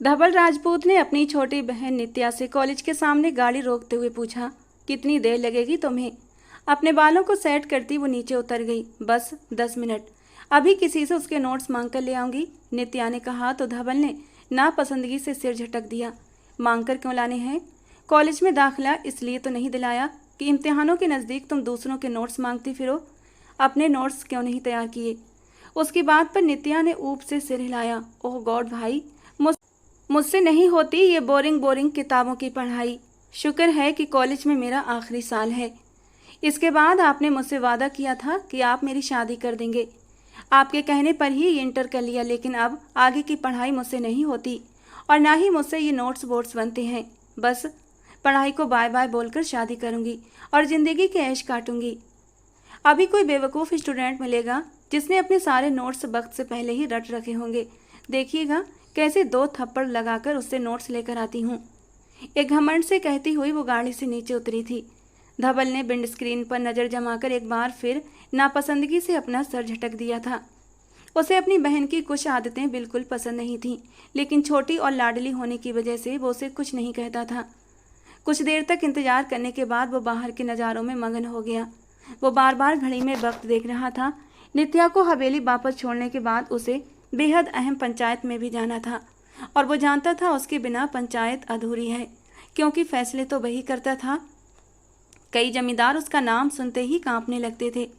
धवल राजपूत ने अपनी छोटी बहन नित्या से कॉलेज के सामने गाड़ी रोकते हुए पूछा, कितनी देर लगेगी तुम्हें? अपने बालों को सेट करती वो नीचे उतर गई। बस 10 मिनट, अभी किसी से उसके नोट्स मांग कर ले आऊंगी, नित्या ने कहा तो धवल ने नापसंदगी से सिर झटक दिया। मांग कर क्यों लाने हैं? कॉलेज में दाखिला इसलिए तो नहीं दिलाया कि इम्तिहानों के नज़दीक तुम दूसरों के नोट्स मांगती फिरो? अपने नोट्स क्यों नहीं तैयार किए? उसकी बात पर नित्या ने ऊप से सिर हिलाया। ओह गॉड भाई, मुझसे नहीं होती ये बोरिंग किताबों की पढ़ाई। शुक्र है कि कॉलेज में मेरा आखिरी साल है। इसके बाद आपने मुझसे वादा किया था कि आप मेरी शादी कर देंगे। आपके कहने पर ही ये इंटर कर लिया, लेकिन अब आगे की पढ़ाई मुझसे नहीं होती और ना ही मुझसे ये नोट्स बोर्ड्स बनते हैं। बस पढ़ाई को बाय बाय बोलकर शादी करूँगी और ज़िंदगी के ऐश काटूंगी। अभी कोई बेवकूफ़ स्टूडेंट मिलेगा जिसने अपने सारे नोट्स वक्त से पहले ही रट रखे होंगे। देखिएगा कैसे 2 थप्पड़ लगाकर उससे नोट्स लेकर आती हूँ। एक घमंड से कहती हुई वो गाड़ी से नीचे उतरी थी। धवल ने विंड स्क्रीन पर नज़र जमाकर एक बार फिर नापसंदगी से अपना सर झटक दिया था। उसे अपनी बहन की कुछ आदतें बिल्कुल पसंद नहीं थीं, लेकिन छोटी और लाडली होने की वजह से वो उसे कुछ नहीं कहता था। कुछ देर तक इंतजार करने के बाद वो बाहर के नज़ारों में मगन हो गया। वो बार बार घड़ी में वक्त देख रहा था। नित्या को हवेली वापस छोड़ने के बाद उसे बेहद अहम पंचायत में भी जाना था और वो जानता था उसके बिना पंचायत अधूरी है, क्योंकि फैसले तो वही करता था। कई जमींदार उसका नाम सुनते ही कांपने लगते थे।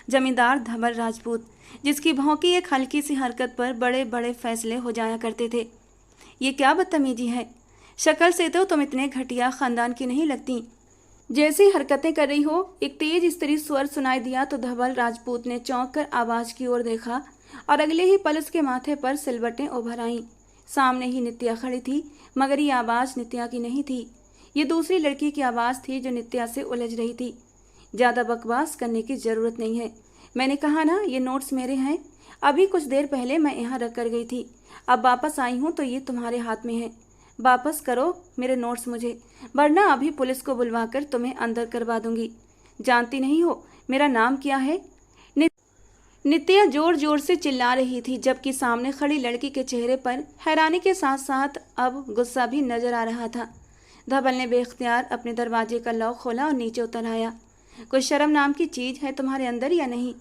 जमींदार धवल राजपूत, जिसकी भौंकी एक हल्की सी हरकत पर बड़े बड़े फैसले हो जाया करते थे। ये क्या बदतमीजी है? शक्ल से तो तुम इतने घटिया खानदान की नहीं लगती। जैसी हरकतें कर रही हो। एक तेज स्त्री स्वर सुनाई दिया तो धवल राजपूत ने चौंक कर आवाज की ओर देखा और अगले ही पल उसके माथे पर सिलवटें उभर आईं। सामने ही नित्या खड़ी थी, मगर ये आवाज नित्या की नहीं थी। ये दूसरी लड़की की आवाज़ थी जो नित्या से उलझ रही थी। ज़्यादा बकवास करने की ज़रूरत नहीं है। मैंने कहा ना, ये नोट्स मेरे हैं। अभी कुछ देर पहले मैं यहाँ रख कर गई थी। अब वापस आई हूँ तो ये तुम्हारे हाथ में है। वापस करो मेरे नोट्स मुझे, वरना अभी पुलिस को बुलवाकर तुम्हें अंदर करवा दूंगी। जानती नहीं हो मेरा नाम क्या है? नित्या जोर जोर से चिल्ला रही थी, जबकि सामने खड़ी लड़की के चेहरे पर हैरानी के साथ साथ अब गुस्सा भी नजर आ रहा था। धवल ने बेख्तियार अपने दरवाजे का लॉक खोला और नीचे उतर आया। कोई शर्म नाम की चीज़ है तुम्हारे अंदर या नहीं?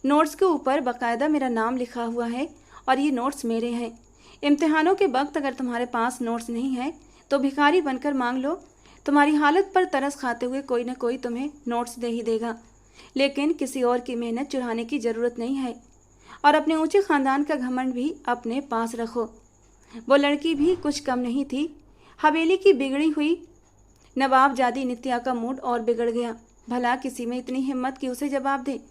नोट्स के ऊपर बाकायदा मेरा नाम लिखा हुआ है और ये नोट्स मेरे हैं। इम्तिहानों के वक्त अगर तुम्हारे पास नोट्स नहीं है तो भिखारी बनकर मांग लो। तुम्हारी हालत पर तरस खाते हुए कोई न कोई तुम्हें नोट्स दे ही देगा, लेकिन किसी और की मेहनत चुराने की ज़रूरत नहीं है। और अपने ऊंचे ख़ानदान का घमंड भी अपने पास रखो। वो लड़की भी कुछ कम नहीं थी। हवेली की बिगड़ी हुई नवाबजादी नित्या का मूड और बिगड़ गया। भला किसी में इतनी हिम्मत कि उसे जवाब दे?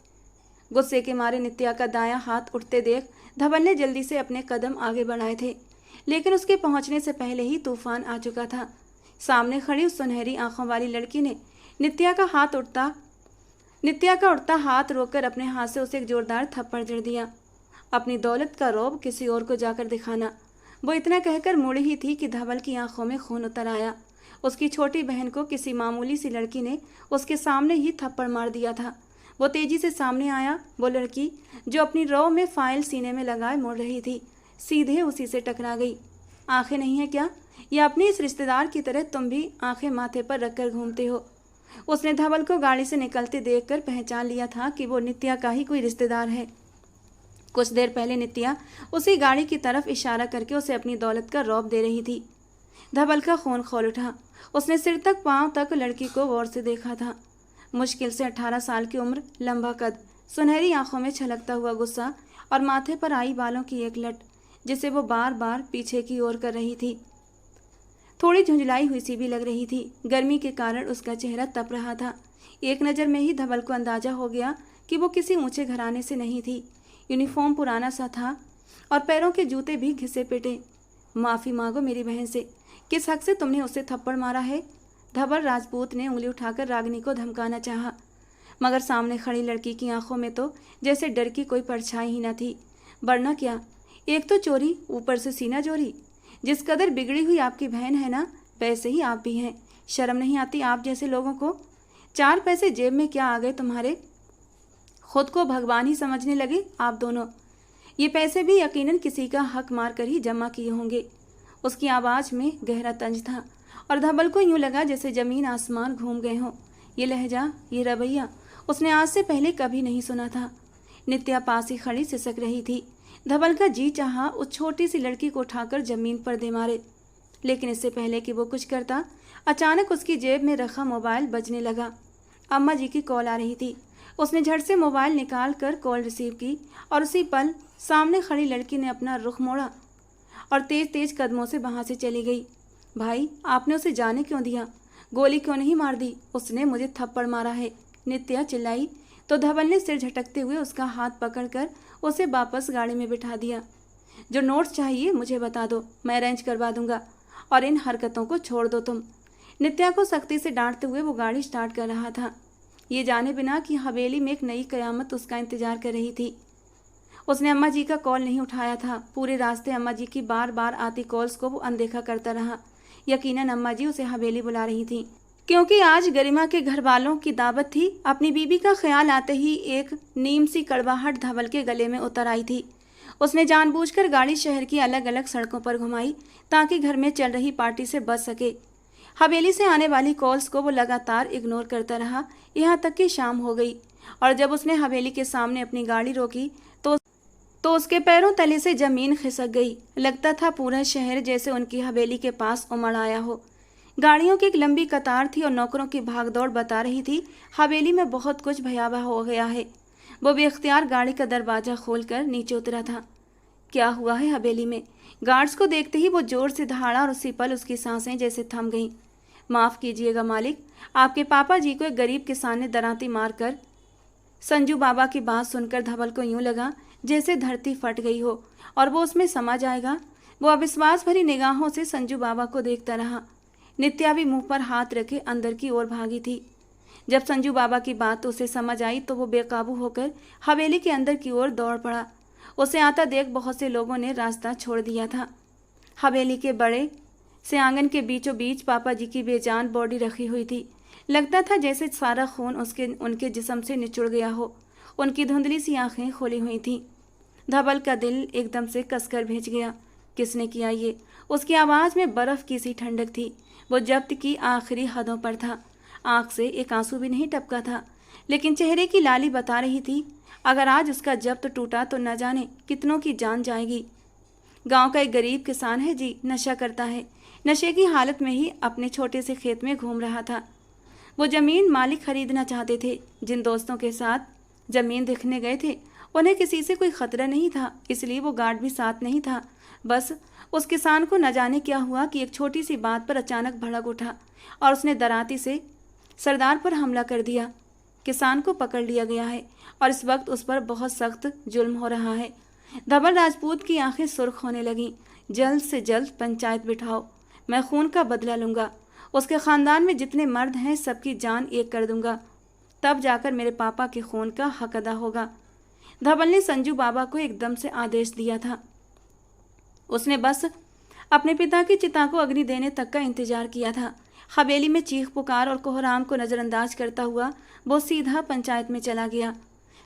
गुस्से के मारे नित्या का दायां हाथ उठते देख धवल ने जल्दी से अपने कदम आगे बढ़ाए थे, लेकिन उसके पहुंचने से पहले ही तूफान आ चुका था। सामने खड़ी उस सुनहरी आंखों वाली लड़की ने नित्या का उठता हाथ रोककर अपने हाथ से उसे एक जोरदार थप्पड़ जड़ दिया। अपनी दौलत का रौब किसी और को जाकर दिखाना। वो इतना कहकर मुड़ी ही थी कि धवल की आंखों में खून उतर आया। उसकी छोटी बहन को किसी मामूली सी लड़की ने उसके सामने ही थप्पड़ मार दिया था। वो तेजी से सामने आया। वो लड़की जो अपनी रौ में फाइल सीने में लगाए मुड़ रही थी, सीधे उसी से टकरा गई। आंखें नहीं है क्या? या अपने इस रिश्तेदार की तरह तुम भी आंखें माथे पर रखकर घूमते हो? उसने धवल को गाड़ी से निकलते देखकर पहचान लिया था कि वो नित्या का ही कोई रिश्तेदार है। कुछ देर पहले नित्या उसी गाड़ी की तरफ इशारा करके उसे अपनी दौलत का रौब दे रही थी। धवल का खून खौल उठा। उसने सिर तक पांव तक लड़की को गौर से देखा था। मुश्किल से 18 साल की उम्र, लंबा कद, सुनहरी आंखों में छलकता हुआ गुस्सा और माथे पर आई बालों की एक लट जिसे वो बार बार पीछे की ओर कर रही थी। थोड़ी झुंझलाई हुई सी भी लग रही थी। गर्मी के कारण उसका चेहरा तप रहा था। एक नज़र में ही धवल को अंदाजा हो गया कि वो किसी ऊंचे घराने से नहीं थी। यूनिफॉर्म पुराना सा था और पैरों के जूते भी घिसे पिटे। माफ़ी मांगो मेरी बहन से। किस हक से तुमने उसे थप्पड़ मारा है? धवल राजपूत ने उंगली उठाकर रागिनी को धमकाना चाहा, मगर सामने खड़ी लड़की की आंखों में तो जैसे डर की कोई परछाई ही न थी। वरना क्या, एक तो चोरी, ऊपर से सीना चोरी। जिस कदर बिगड़ी हुई आपकी बहन है ना, वैसे ही आप भी हैं। शर्म नहीं आती आप जैसे लोगों को? 4 पैसे जेब में क्या आ गए तुम्हारे? खुद को भगवान ही समझने लगे आप दोनों। ये पैसे भी यकीनन किसी का हक मार कर ही जमा किए होंगे। उसकी आवाज़ में गहरा तंज था और धवल को यूं लगा जैसे ज़मीन आसमान घूम गए हों। ये लहजा, ये रवैया उसने आज से पहले कभी नहीं सुना था। नित्या पास ही खड़ी सिसक रही थी। धवल का जी चाहा उस छोटी सी लड़की को उठाकर जमीन पर दे मारे, लेकिन इससे पहले कि वो कुछ करता, अचानक उसकी जेब में रखा मोबाइल बजने लगा। अम्मा जी की कॉल आ रही थी। उसने झट से मोबाइल निकाल कर कॉल रिसीव की और उसी पल सामने खड़ी लड़की ने अपना रुख मोड़ा और तेज तेज कदमों से वहां से चली गई। भाई, आपने उसे जाने क्यों दिया? गोली क्यों नहीं मार दी? उसने मुझे थप्पड़ मारा है, नित्या चिल्लाई तो धवल ने सिर झटकते हुए उसका हाथ पकड़कर उसे वापस गाड़ी में बिठा दिया। जो नोट्स चाहिए मुझे बता दो, मैं अरेंज करवा दूंगा, और इन हरकतों को छोड़ दो तुम। नित्या को सख्ती से डांटते हुए वो गाड़ी स्टार्ट कर रहा था, ये जाने बिना कि हवेली में एक नई कयामत उसका इंतजार कर रही थी। उसने अम्मा जी का कॉल नहीं उठाया था। पूरे रास्ते अम्मा जी की बार बार आती कॉल्स को वो अनदेखा करता रहा। यकीनन अम्मा जी उसे हवेली बुला रही थी, क्योंकि आज गरिमा के घर वालों की दावत थी। अपनी बीबी का ख्याल आते ही एक नीम सी कड़वाहट धवल के गले में उतर आई थी। उसने जानबूझकर गाड़ी शहर की अलग अलग सड़कों पर घुमाई ताकि घर में चल रही पार्टी से बच सके। हवेली से आने वाली कॉल्स को वो लगातार इग्नोर करता रहा, यहाँ तक कि शाम हो गई। और जब उसने हवेली के सामने अपनी गाड़ी रोकी तो उसके पैरों तले से जमीन खिसक गई। लगता था पूरा शहर जैसे उनकी हवेली के पास उमड़ आया हो। गाड़ियों की एक लंबी कतार थी और नौकरों की भागदौड़ बता रही थी हवेली में बहुत कुछ भयावह हो गया है। वो बेख्तियार गाड़ी का दरवाजा खोलकर नीचे उतरा था। क्या हुआ है हवेली में? गार्ड्स को देखते ही वो जोर से दहाड़ा और उसी पल उसकी सांसें जैसे थम गईं। माफ़ कीजिएगा मालिक, आपके पापा जी को एक गरीब किसान ने दराती मारकर। संजू बाबा की बात सुनकर धवल को यूं लगा जैसे धरती फट गई हो और वो उसमें समा जाएगा। वो अविश्वास भरी निगाहों से संजू बाबा को देखता रहा। नित्या भी मुंह पर हाथ रखे अंदर की ओर भागी थी। जब संजू बाबा की बात उसे समझ आई तो वो बेकाबू होकर हवेली के अंदर की ओर दौड़ पड़ा। उसे आता देख बहुत से लोगों ने रास्ता छोड़ दिया था। हवेली के बड़े से आंगन के बीचों बीच पापा जी की बेजान बॉडी रखी हुई थी। लगता था जैसे सारा खून उनके जिस्म से निचुड़ गया हो। उनकी धुंधली सी आंखें खोली हुई थीं। धवल का दिल एकदम से कसकर भिज गया। किसने किया ये? उसकी आवाज़ में बर्फ़ की सी ठंडक थी। वो जब्त की आखिरी हदों पर था। आंख से एक आंसू भी नहीं टपका था, लेकिन चेहरे की लाली बता रही थी अगर आज उसका जब्त टूटा तो न जाने कितनों की जान जाएगी। गांव का एक गरीब किसान है जी, नशा करता है। नशे की हालत में ही अपने छोटे से खेत में घूम रहा था। वो ज़मीन मालिक खरीदना चाहते थे। जिन दोस्तों के साथ ज़मीन देखने गए थे उन्हें किसी से कोई खतरा नहीं था, इसलिए वो गार्ड भी साथ नहीं था। बस उस किसान को न जाने क्या हुआ कि एक छोटी सी बात पर अचानक भड़क उठा और उसने दराती से सरदार पर हमला कर दिया। किसान को पकड़ लिया गया है और इस वक्त उस पर बहुत सख्त जुल्म हो रहा है। धवल राजपूत की आंखें सुर्ख होने लगीं। जल्द से जल्द पंचायत बिठाओ, मैं खून का बदला लूँगा। उसके ख़ानदान में जितने मर्द हैं सबकी जान एक कर दूंगा, तब जाकर मेरे पापा के खून का हक अदा होगा। धवल ने संजू बाबा को एकदम से आदेश दिया था। उसने बस अपने पिता की चिता को अग्नि देने तक का इंतजार किया था। हवेली में चीख पुकार और कोहराम को नज़रअंदाज करता हुआ वो सीधा पंचायत में चला गया।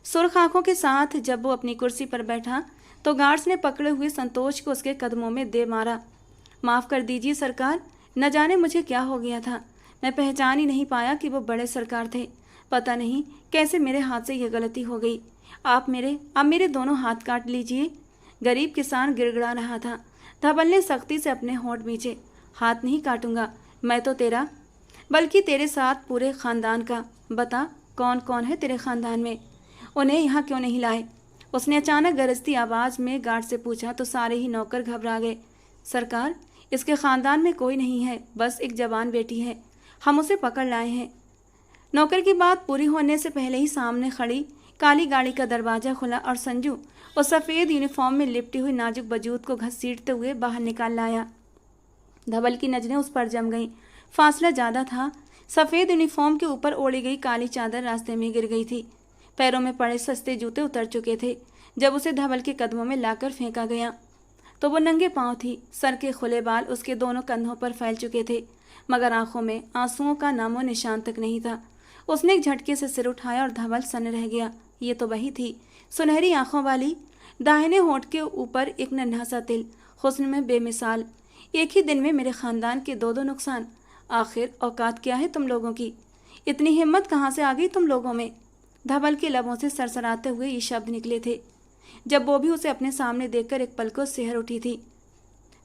सुर्ख आंखों के साथ जब वो अपनी कुर्सी पर बैठा तो गार्ड्स ने पकड़े हुए संतोष को उसके कदमों में दे मारा। माफ़ कर दीजिए सरकार, न जाने मुझे क्या हो गया था। मैं पहचान ही नहीं पाया कि वो बड़े सरकार थे। पता नहीं कैसे मेरे हाथ से ये गलती हो गई। आप मेरे दोनों हाथ काट लीजिए। गरीब किसान गिड़गिड़ा रहा था। धवल ने सख्ती से अपने होंठ बीचे। हाथ नहीं काटूंगा मैं तो तेरा, बल्कि तेरे साथ पूरे ख़ानदान का। बता कौन कौन है तेरे ख़ानदान में? उन्हें यहाँ क्यों नहीं लाए? उसने अचानक गरजती आवाज़ में गार्ड से पूछा तो सारे ही नौकर घबरा गए। सरकार, इसके ख़ानदान में कोई नहीं है, बस एक जवान बेटी है, हम उसे पकड़ लाए हैं। नौकर की बात पूरी होने से पहले ही सामने खड़ी काली गाड़ी का दरवाज़ा खुला और संजू उस सफ़ेद यूनिफॉर्म में लिपटी हुई नाजुक वजूद को घसीटते हुए बाहर निकाल लाया। धवल की नज़रें उस पर जम गईं। फासला ज़्यादा था। सफ़ेद यूनिफॉर्म के ऊपर ओढ़ी गई काली चादर रास्ते में गिर गई थी। पैरों में पड़े सस्ते जूते उतर चुके थे। जब उसे धवल के कदमों में लाकर फेंका गया तो वो नंगे पाँव थी। सर के खुले बाल उसके दोनों कंधों पर फैल चुके थे, मगर आंखों में आंसुओं का नामो निशान तक नहीं था। उसने एक झटके से सिर उठाया और धवल सन रह गया। ये तो वही थी, सुनहरी आंखों वाली, दाहिने होंठ के ऊपर एक नन्हा सा तिल, हुस्न में बेमिसाल। एक ही दिन में मेरे खानदान के दो दो नुकसान। आखिर औकात क्या है तुम लोगों की? इतनी हिम्मत कहाँ से आ गई तुम लोगों में? धवल के लबों से सरसराते हुए ये शब्द निकले थे जब वो भी उसे अपने सामने देखकर एक पल को सिहर उठी थी।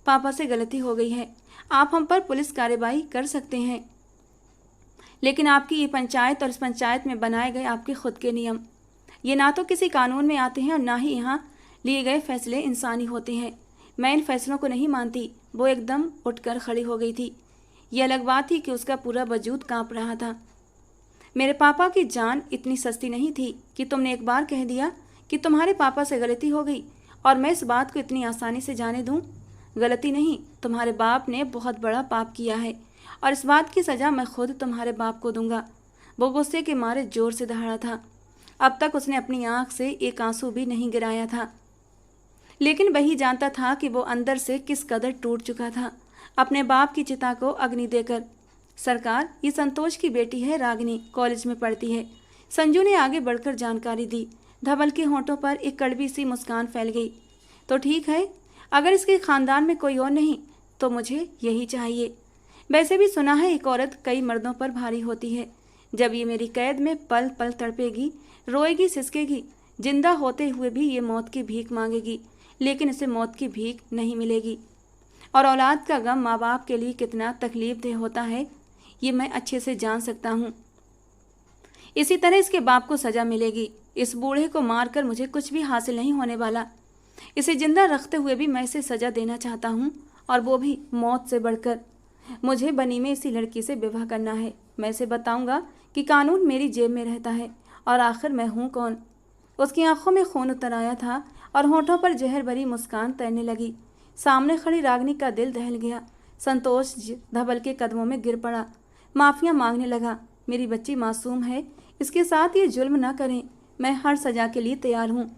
पापा से गलती हो गई है, आप हम पर पुलिस कार्रवाई कर सकते हैं, लेकिन आपकी ये पंचायत और इस पंचायत में बनाए गए आपके खुद के नियम, ये ना तो किसी कानून में आते हैं और ना ही यहाँ लिए गए फैसले इंसानी होते हैं। मैं इन फैसलों को नहीं मानती। वो एकदम उठकर खड़ी हो गई थी। ये अलग बात थी कि उसका पूरा वजूद कांप रहा था। मेरे पापा की जान इतनी सस्ती नहीं थी कि तुमने एक बार कह दिया कि तुम्हारे पापा से गलती हो गई और मैं इस बात को इतनी आसानी से जाने दूं। गलती नहीं, तुम्हारे बाप ने बहुत बड़ा पाप किया है और इस बात की सज़ा मैं खुद तुम्हारे बाप को दूंगा। वो गुस्से के मारे जोर से दहाड़ा था। अब तक उसने अपनी आंख से एक आंसू भी नहीं गिराया था, लेकिन वही जानता था कि वो अंदर से किस कदर टूट चुका था अपने बाप की चिता को अग्नि देकर। सरकार, ये संतोष की बेटी है रागिनी, कॉलेज में पढ़ती है। संजू ने आगे बढ़कर जानकारी दी। धवल के होंठों पर एक कड़वी सी मुस्कान फैल गई। तो ठीक है, अगर इसके खानदान में कोई और नहीं तो मुझे यही चाहिए। वैसे भी सुना है एक औरत कई मर्दों पर भारी होती है। जब ये मेरी कैद में पल पल तड़पेगी, रोएगी, सिसकेगी, जिंदा होते हुए भी ये मौत की भीख मांगेगी, लेकिन इसे मौत की भीख नहीं मिलेगी। और औलाद का गम माँ बाप के लिए कितना तकलीफदेह होता है ये मैं अच्छे से जान सकता हूँ। इसी तरह इसके बाप को सज़ा मिलेगी। इस बूढ़े को मारकर मुझे कुछ भी हासिल नहीं होने वाला। इसे जिंदा रखते हुए भी मैं इसे सज़ा देना चाहता हूँ, और वो भी मौत से बढ़कर। मुझे बनी में इसी लड़की से विवाह करना है। मैं इसे बताऊंगा कि कानून मेरी जेब में रहता है और आखिर मैं हूँ कौन। उसकी आंखों में खून उतर आया था और होठों पर जहर भरी मुस्कान तैरने लगी। सामने खड़ी रागिनी का दिल दहल गया। संतोष धवल के कदमों में गिर पड़ा, माफिया मांगने लगा। मेरी बच्ची मासूम है, इसके साथ ये जुल्म न करें, मैं हर सजा के लिए तैयार हूँ।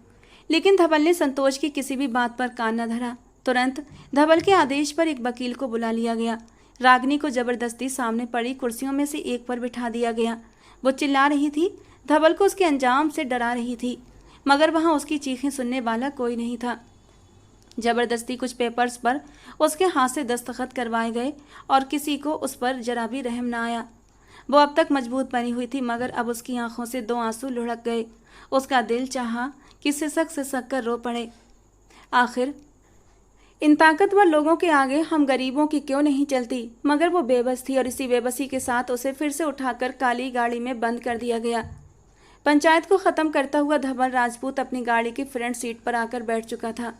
लेकिन धवल ने संतोष की किसी भी बात पर कान न धरा। तुरंत धवल के आदेश पर एक वकील को बुला लिया गया। रागिनी को जबरदस्ती सामने पड़ी कुर्सियों में से एक पर बिठा दिया गया। वो चिल्ला रही थी, धवल को उसके अंजाम से डरा रही थी, मगर वहाँ उसकी चीखें सुनने वाला कोई नहीं था। जबरदस्ती कुछ पेपर्स पर उसके हाथ से दस्तखत करवाए गए और किसी को उस पर जरा भी रहम न आया। वो अब तक मजबूत बनी हुई थी, मगर अब उसकी आंखों से दो आंसू लुढ़क गए। उसका दिल चाहा कि सिसक कर रो पड़े। आखिर इन ताकतवर लोगों के आगे हम गरीबों की क्यों नहीं चलती। मगर वो बेबस थी और इसी बेबसी के साथ उसे फिर से उठाकर काली गाड़ी में बंद कर दिया गया। पंचायत को ख़त्म करता हुआ धवल राजपूत अपनी गाड़ी की फ्रंट सीट पर आकर बैठ चुका था।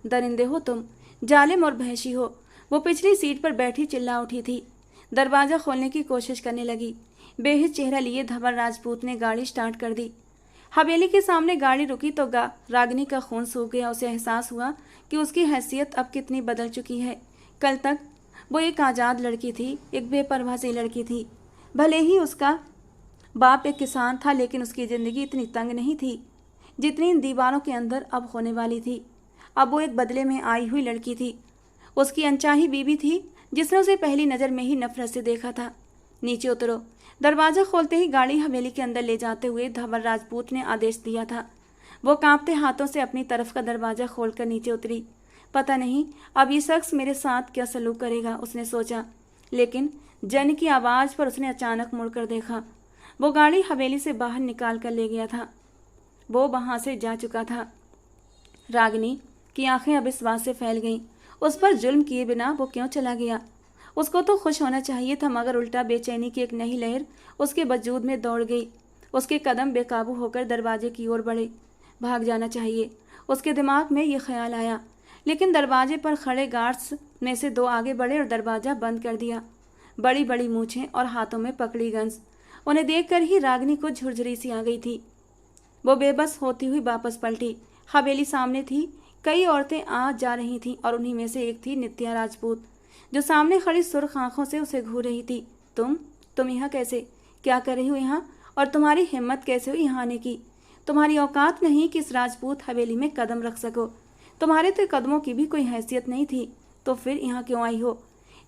दरिंदे हो तुम, जालिम और भैंसी हो, वो पिछली सीट पर बैठी चिल्ला उठी थी। दरवाज़ा खोलने की कोशिश करने लगी। बेहिस चेहरा लिए धवल राजपूत ने गाड़ी स्टार्ट कर दी। हवेली के सामने गाड़ी रुकी तो रागिनी का खून सूख गया। उसे एहसास हुआ कि उसकी हैसियत अब कितनी बदल चुकी है। कल तक वो एक आज़ाद लड़की थी, एक बेपरवाह सी लड़की थी। भले ही उसका बाप एक किसान था, लेकिन उसकी ज़िंदगी इतनी तंग नहीं थी जितनी इन दीवारों के अंदर अब होने वाली थी। अब वो एक बदले में आई हुई लड़की थी। उसकी अनचाही बीवी थी जिसने उसे पहली नज़र में ही नफरत से देखा था। नीचे उतरो। दरवाज़ा खोलते ही गाड़ी हवेली के अंदर ले जाते हुए धवल राजपूत ने आदेश दिया था। वो कांपते हाथों से अपनी तरफ का दरवाज़ा खोलकर नीचे उतरी। पता नहीं अब ये शख्स मेरे साथ क्या सलूक करेगा, उसने सोचा। लेकिन जन की आवाज़ पर उसने अचानक मुड़कर देखा। वो गाड़ी हवेली से बाहर निकाल कर ले गया था। वो वहाँ से जा चुका था। रागिनी की आंखें अब इस बात से फैल गईं, उस पर जुल्म किए बिना वो क्यों चला गया। उसको तो खुश होना चाहिए था, मगर उल्टा बेचैनी की एक नई लहर उसके वजूद में दौड़ गई। उसके कदम बेकाबू होकर दरवाजे की ओर बढ़े। भाग जाना चाहिए, उसके दिमाग में ये ख्याल आया। लेकिन दरवाजे पर खड़े गार्ड्स में से दो आगे बढ़े और दरवाज़ा बंद कर दिया। बड़ी बड़ी मूछें और हाथों में पकड़ी गन्स। उन्हें देखकर ही रागिनी को झुरझुरी सी आ गई थी। वो बेबस होती हुई वापस पलटी। हवेली सामने थी। कई औरतें आ जा रही थीं और उन्हीं में से एक थी नित्या राजपूत, जो सामने खड़ी सुर्ख आंखों से उसे घूर रही थी। तुम यहाँ कैसे? क्या कर रही हो यहाँ? और तुम्हारी हिम्मत कैसे हुई यहाँ आने की? तुम्हारी औकात नहीं कि इस राजपूत हवेली में कदम रख सको। तुम्हारे तो कदमों की भी कोई हैसियत नहीं थी, तो फिर यहाँ क्यों आई हो?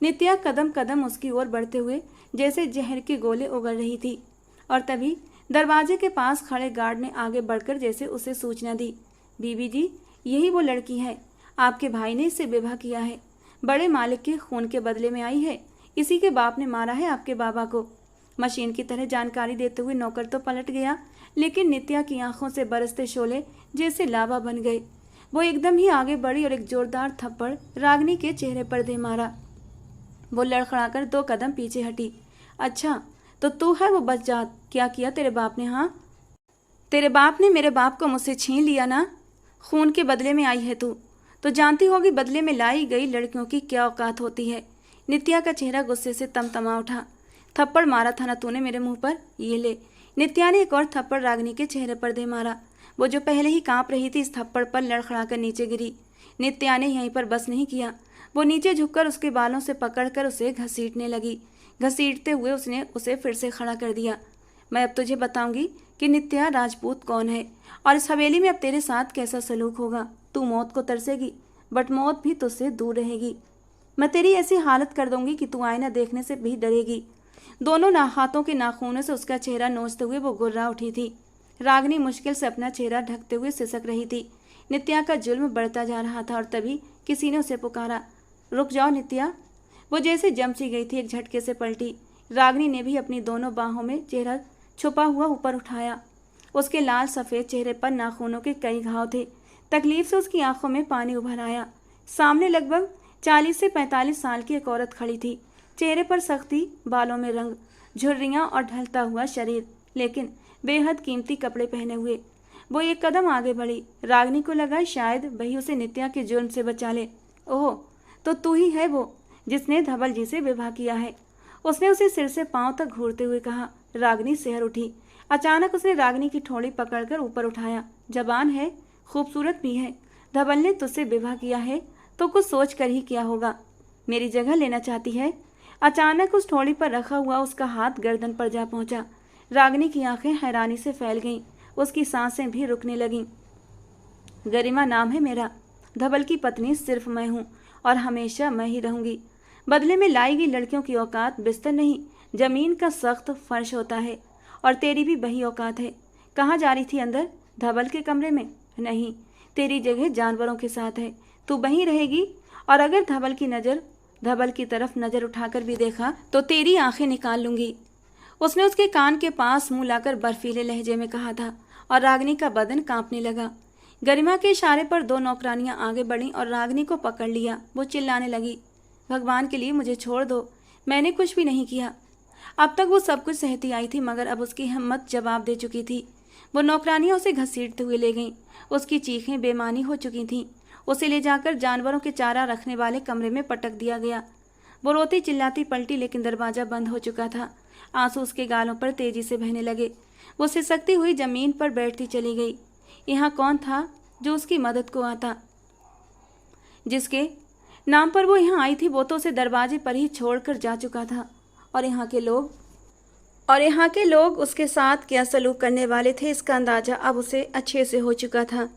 नित्या कदम कदम उसकी ओर बढ़ते हुए जैसे जहर के गोले उगल रही थी। और तभी दरवाजे के पास खड़े गार्ड ने आगे बढ़कर जैसे उसे सूचना दी। बीबी जी, यही वो लड़की है, आपके भाई ने इससे विवाह किया है। बड़े मालिक के खून के बदले में आई है। इसी के बाप ने मारा है आपके बाबा को। मशीन की तरह जानकारी देते हुए नौकर तो पलट गया, लेकिन नित्या की आंखों से बरसते शोले जैसे लावा बन गए। वो एकदम ही आगे बढ़ी और एक जोरदार थप्पड़ रागिनी के चेहरे पर दे मारा। वो लड़खड़ाकर 2 कदम पीछे हटी। अच्छा, तो तू है वो बदजात? क्या किया तेरे बाप ने? हाँ, तेरे बाप ने मेरे बाप को मुझसे छीन लिया ना। खून के बदले में आई है तू, तो जानती होगी बदले में लाई गई लड़कियों की क्या औकात होती है। नित्या का चेहरा गुस्से से तमतमा उठा। थप्पड़ मारा था ना तूने मेरे मुंह पर, ये ले। नित्या ने एक और थप्पड़ रागिनी के चेहरे पर दे मारा। वो जो पहले ही कांप रही थी, इस थप्पड़ पर लड़खड़ाकर नीचे गिरी। नित्या ने यहीं पर बस नहीं किया, वो नीचे झुककर उसके बालों से पकड़कर उसे घसीटने लगी। घसीटते हुए उसने उसे फिर से खड़ा कर दिया। मैं अब तुझे बताऊंगी कि नित्या राजपूत कौन है और इस हवेली में अब तेरे साथ कैसा सलूक होगा। तू मौत को तरसेगी, बट मौत भी तुझसे दूर रहेगी। मैं तेरी ऐसी हालत कर दूंगी कि तू आईना देखने से भी डरेगी। दोनों हाथों के नाखूनों से उसका चेहरा नोचते हुए वो गुर्रा उठी थी। रागिनी मुश्किल से अपना चेहरा ढकते हुए सिसक रही थी। नित्या का जुल्म बढ़ता जा रहा था और तभी किसी ने उसे पुकारा, रुक जाओ नित्या। वो जैसे जम सी गई थी, एक झटके से पलटी। रागिनी ने भी अपनी दोनों बाहों में चेहरा छुपा हुआ ऊपर उठाया। उसके लाल सफ़ेद चेहरे पर नाखूनों के कई घाव थे। तकलीफ से उसकी आंखों में पानी उभर आया। सामने लगभग 40 से 45 साल की एक औरत खड़ी थी। चेहरे पर सख्ती, बालों में रंग, झुर्रियाँ और ढलता हुआ शरीर, लेकिन बेहद कीमती कपड़े पहने हुए। वो एक कदम आगे बढ़ी। रागिनी को लगा शायद वही उसे नित्या के जुर्म से बचा ले। ओह, तो तू ही है वो जिसने धवल जी से विवाह किया है? उसने उसे सिर से पांव तक घूरते हुए कहा। रागिनी सिहर उठी। अचानक उसने रागिनी की ठोड़ी पकड़कर ऊपर उठाया। जबान है, खूबसूरत भी है। धवल ने तुझसे विवाह किया है तो कुछ सोच कर ही किया होगा। मेरी जगह लेना चाहती है? अचानक उस ठोड़ी पर रखा हुआ उसका हाथ गर्दन पर जा पहुंचा। रागिनी की आंखें हैरानी से फैल गईं। उसकी सांसें भी रुकने लगीं। गरिमा नाम है मेरा। धवल की पत्नी सिर्फ मैं हूँ और हमेशा मैं ही रहूंगी। बदले में लाई गई लड़कियों की औकात बिस्तर नहीं, जमीन का सख्त फर्श होता है। और तेरी भी वही औकात है। कहाँ जा रही थी? अंदर धवल के कमरे में? नहीं, तेरी जगह जानवरों के साथ है। तू वहीं रहेगी और अगर धवल की तरफ नजर उठाकर भी देखा तो तेरी आंखें निकाल लूंगी। उसने उसके कान के पास मुंह लाकर बर्फीले लहजे में कहा था और रागिनी का बदन कांपने लगा। गरिमा के इशारे पर 2 नौकरानियां आगे बढ़ीं और रागिनी को पकड़ लिया। वो चिल्लाने लगी, भगवान के लिए मुझे छोड़ दो, मैंने कुछ भी नहीं किया। अब तक वो सब कुछ सहती आई थी, मगर अब उसकी हिम्मत जवाब दे चुकी थी। वो नौकरानियां उसे घसीटते हुए ले गईं। उसकी चीखें बेमानी हो चुकी थीं। उसे ले जाकर जानवरों के चारा रखने वाले कमरे में पटक दिया गया। वो रोती चिल्लाती पलटी, लेकिन दरवाजा बंद हो चुका था। आंसू उसके गालों पर तेजी से बहने लगे। वो सिसकती हुई जमीन पर बैठती चली गई। यहाँ कौन था जो उसकी मदद को आता? जिसके नाम पर वो यहाँ आई थी वो तो उसे दरवाजे पर ही छोड़कर जा चुका था। और यहाँ के लोग उसके साथ क्या सलूक करने वाले थे, इसका अंदाजा अब उसे अच्छे से हो चुका था।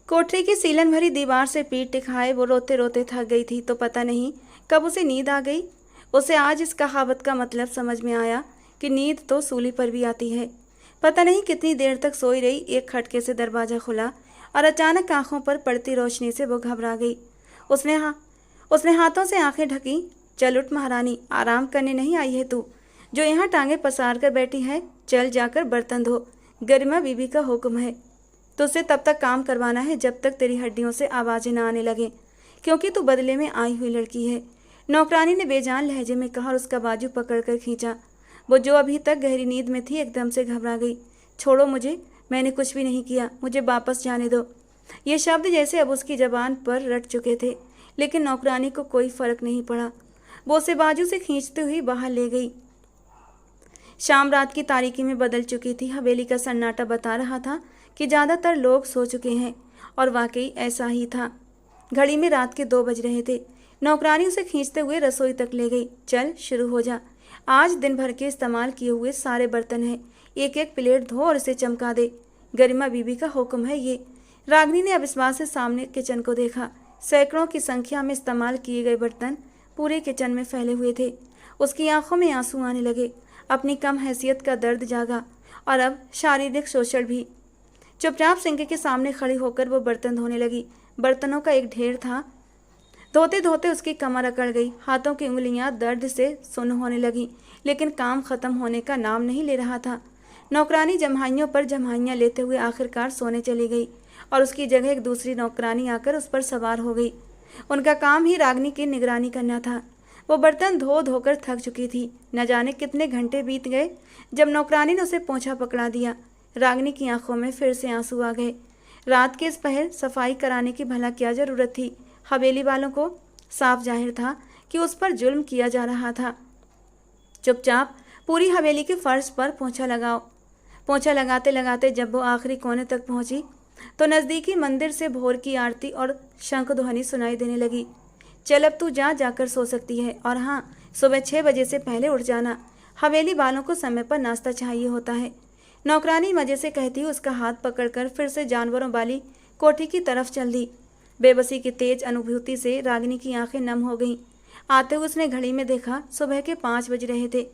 कोठरी की सीलन भरी दीवार से पीठ टिकाए वो रोते रोते थक गई थी। तो पता नहीं कब उसे नींद आ गई। उसे आज इस कहावत का मतलब समझ में आया कि नींद तो सूली पर भी आती है। पता नहीं कितनी देर तक सोई रही। एक खटके से दरवाज़ा खुला और अचानक आंखों पर पड़ती रोशनी से वो घबरा गई। उसने हाथों से आंखें ढकी। चल उठ महारानी, आराम करने नहीं आई है तू जो यहाँ टांगे पसार कर बैठी है? चल जाकर बर्तन धो, गरिमा बीबी का हुक्म है। तुझसे तब तक काम करवाना है जब तक तेरी हड्डियों से आवाज़ें ना आने लगें, क्योंकि तू बदले में आई हुई लड़की है। नौकरानी ने बेजान लहजे में कहा और उसका बाजू पकड़कर खींचा। वो जो अभी तक गहरी नींद में थी एकदम से घबरा गई। छोड़ो मुझे, मैंने कुछ भी नहीं किया, मुझे वापस जाने दो। ये शब्द जैसे अब उसकी जबान पर रट चुके थे, लेकिन नौकरानी को कोई फर्क नहीं पड़ा। वो उसे बाजू से खींचती हुई बाहर ले गई। शाम रात की तारीकी में बदल चुकी थी। हवेली का सन्नाटा बता रहा था कि ज़्यादातर लोग सो चुके हैं, और वाकई ऐसा ही था। घड़ी में रात के 2 बज रहे थे। नौकरानी उसे खींचते हुए रसोई तक ले गई। चल शुरू हो जा, आज दिन भर के इस्तेमाल किए हुए सारे बर्तन हैं, एक एक प्लेट धो और इसे चमका दे। गरिमा बीबी का हुक्म है ये। रागिनी ने अविश्वास से सामने किचन को देखा। सैकड़ों की संख्या में इस्तेमाल किए गए बर्तन पूरे किचन में फैले हुए थे। उसकी आंखों में आंसू आने लगे। अपनी कम हैसियत का दर्द जागा और अब शारीरिक शोषण भी। चुपचाप सिंक के सामने खड़ी होकर वो बर्तन धोने लगी। बर्तनों का एक ढेर था। धोते धोते उसकी कमर अकड़ गई, हाथों की उंगलियां दर्द से सुन्न होने लगी, लेकिन काम खत्म होने का नाम नहीं ले रहा था। नौकरानी जम्हाइयों पर जम्हाइयां लेते हुए आखिरकार सोने चली गई और उसकी जगह एक दूसरी नौकरानी आकर उस पर सवार हो गई। उनका काम ही रागिनी की निगरानी करना था। वो बर्तन धो धोकर थक चुकी थी। न जाने कितने घंटे बीत गए जब नौकरानी ने उसे पोंछा पकड़ा दिया। रागिनी की आंखों में फिर से आंसू आ गए। रात के इस पहर सफाई कराने की भला क्या जरूरत थी। हवेली वालों को साफ जाहिर था कि उस पर जुल्म किया जा रहा था। चुपचाप पूरी हवेली के फर्श पर पोंछा लगाओ। पोंछा लगाते लगाते जब वो आखिरी कोने तक पहुंची तो नज़दीकी मंदिर से भोर की आरती और शंख ध्वनि सुनाई देने लगी। चल अब तू जाकर सो सकती है, और हाँ, सुबह 6 बजे से पहले उठ जाना। हवेली वालों को समय पर नाश्ता चाहिए होता है। नौकरानी मजे से कहती उसका हाथ पकड़कर फिर से जानवरों वाली कोठी की तरफ चल दी। बेबसी की तेज अनुभूति से रागिनी की आंखें नम हो गईं। आते हुए उसने घड़ी में देखा, सुबह के 5 बज रहे थे।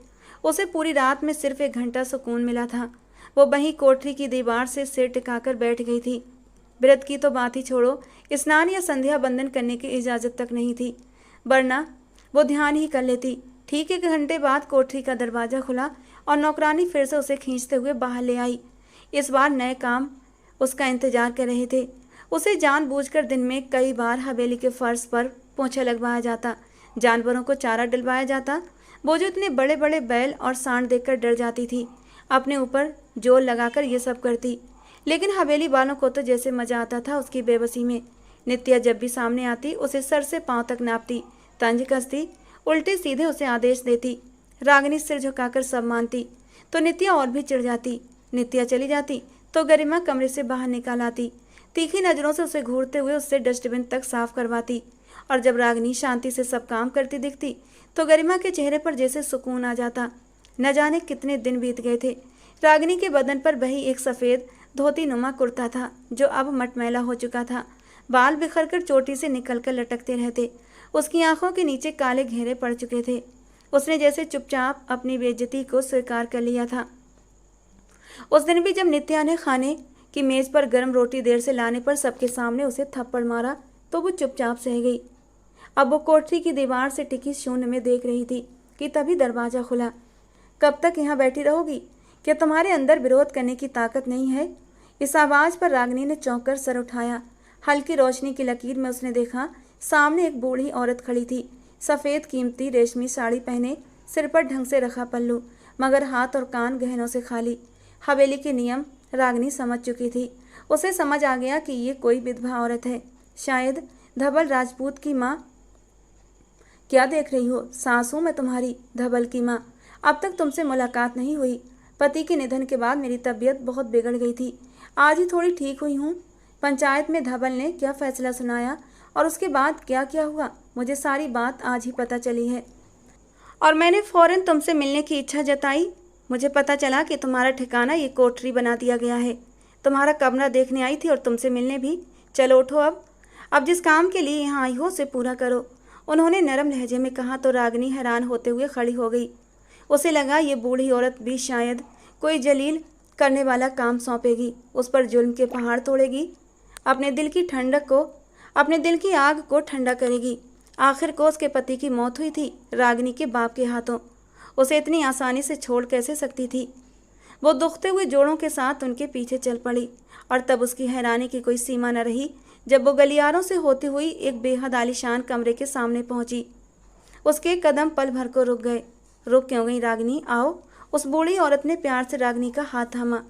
उसे पूरी रात में सिर्फ 1 घंटा सुकून मिला था। वो वहीं कोठरी की दीवार से सिर टिकाकर बैठ गई थी। व्रत की तो बात ही छोड़ो, स्नान या संध्या बंदन करने की इजाज़त तक नहीं थी, वरना वो ध्यान ही कर लेती। ठीक 1 घंटे बाद कोठरी का दरवाज़ा खुला और नौकरानी फिर से उसे खींचते हुए बाहर ले आई। इस बार नए काम उसका इंतजार कर रहे थे। उसे जानबूझकर दिन में कई बार हवेली के फर्श पर पोंछा लगवाया जाता, जानवरों को चारा डलवाया जाता। वो जो इतने बड़े बड़े बैल और सांड देखकर डर जाती थी, अपने ऊपर जोर लगाकर ये सब करती। लेकिन हवेली वालों को तो जैसे मजा आता था उसकी बेबसी में। नित्या जब भी सामने आती उसे सर से पांव तक नापती, तंज कसती, उल्टे सीधे उसे आदेश देती। रागिनी सिर झुकाकर सब मानती तो नित्या और भी चिढ़ जाती। नित्या चली जाती तो गरिमा कमरे से बाहर निकाल आती, तीखी नज़रों से उसे घूरते हुए उससे डस्टबिन तक साफ करवाती। और जब रागिनी शांति से सब काम करती दिखती तो गरिमा के चेहरे पर जैसे सुकून आ जाता। न जाने कितने दिन बीत गए थे। रागिनी के बदन पर वही एक सफ़ेद धोती नुमा कुर्ता था जो अब मटमैला हो चुका था। बाल बिखरकर चोटी से निकलकर लटकते रहते। उसकी आंखों के नीचे काले घेरे पड़ चुके थे। उसने जैसे चुपचाप अपनी बेइज्जती को स्वीकार कर लिया था। उस दिन भी जब नित्या ने खाने की मेज पर गर्म रोटी देर से लाने पर सबके सामने उसे थप्पड़ मारा तो वो चुपचाप सह गई। अब वो कोठरी की दीवार से टिकी शून्य में देख रही थी कि तभी दरवाज़ा खुला। कब तक यहाँ बैठी रहोगी? क्या तुम्हारे अंदर विरोध करने की ताकत नहीं है? इस आवाज़ पर रागिनी ने चौंक कर सर उठाया। हल्की रोशनी की लकीर में उसने देखा, सामने एक बूढ़ी औरत खड़ी थी। सफ़ेद कीमती रेशमी साड़ी पहने, सिर पर ढंग से रखा पल्लू, मगर हाथ और कान गहनों से खाली। हवेली के नियम रागिनी समझ चुकी थी। उसे समझ आ गया कि ये कोई विधवा औरत है, शायद धवल राजपूत की माँ। क्या देख रही हो? सास हूँ मैं तुम्हारी, धवल की माँ। अब तक तुमसे मुलाकात नहीं हुई। पति के निधन के बाद मेरी तबीयत बहुत बिगड़ गई थी, आज ही थोड़ी ठीक हुई हूँ। पंचायत में धवल ने क्या फैसला सुनाया और उसके बाद क्या क्या हुआ, मुझे सारी बात आज ही पता चली है और मैंने फ़ौरन तुमसे मिलने की इच्छा जताई। मुझे पता चला कि तुम्हारा ठिकाना ये कोठरी बना दिया गया है। तुम्हारा कमरा देखने आई थी और तुमसे मिलने भी। चलो उठो, अब जिस काम के लिए यहाँ आई हो उसे पूरा करो। उन्होंने नरम लहजे में कहा तो रागिनी हैरान होते हुए खड़ी हो गई। उसे लगा ये बूढ़ी औरत भी शायद कोई जलील करने वाला काम सौंपेगी, उस पर जुल्म के पहाड़ तोड़ेगी, अपने दिल की आग को ठंडा करेगी। आखिर को उसके पति की मौत हुई थी रागिनी के बाप के हाथों। उसे इतनी आसानी से छोड़ कैसे सकती थी? वो दुखते हुए जोड़ों के साथ उनके पीछे चल पड़ी और तब उसकी हैरानी की कोई सीमा न रही जब वो गलियारों से होती हुई एक बेहद आलीशान कमरे के सामने पहुंची। उसके कदम पल भर को रुक गए। रुक क्यों गई रागिनी? आओ। उस बूढ़ी औरत ने प्यार से रागिनी का हाथ थामा।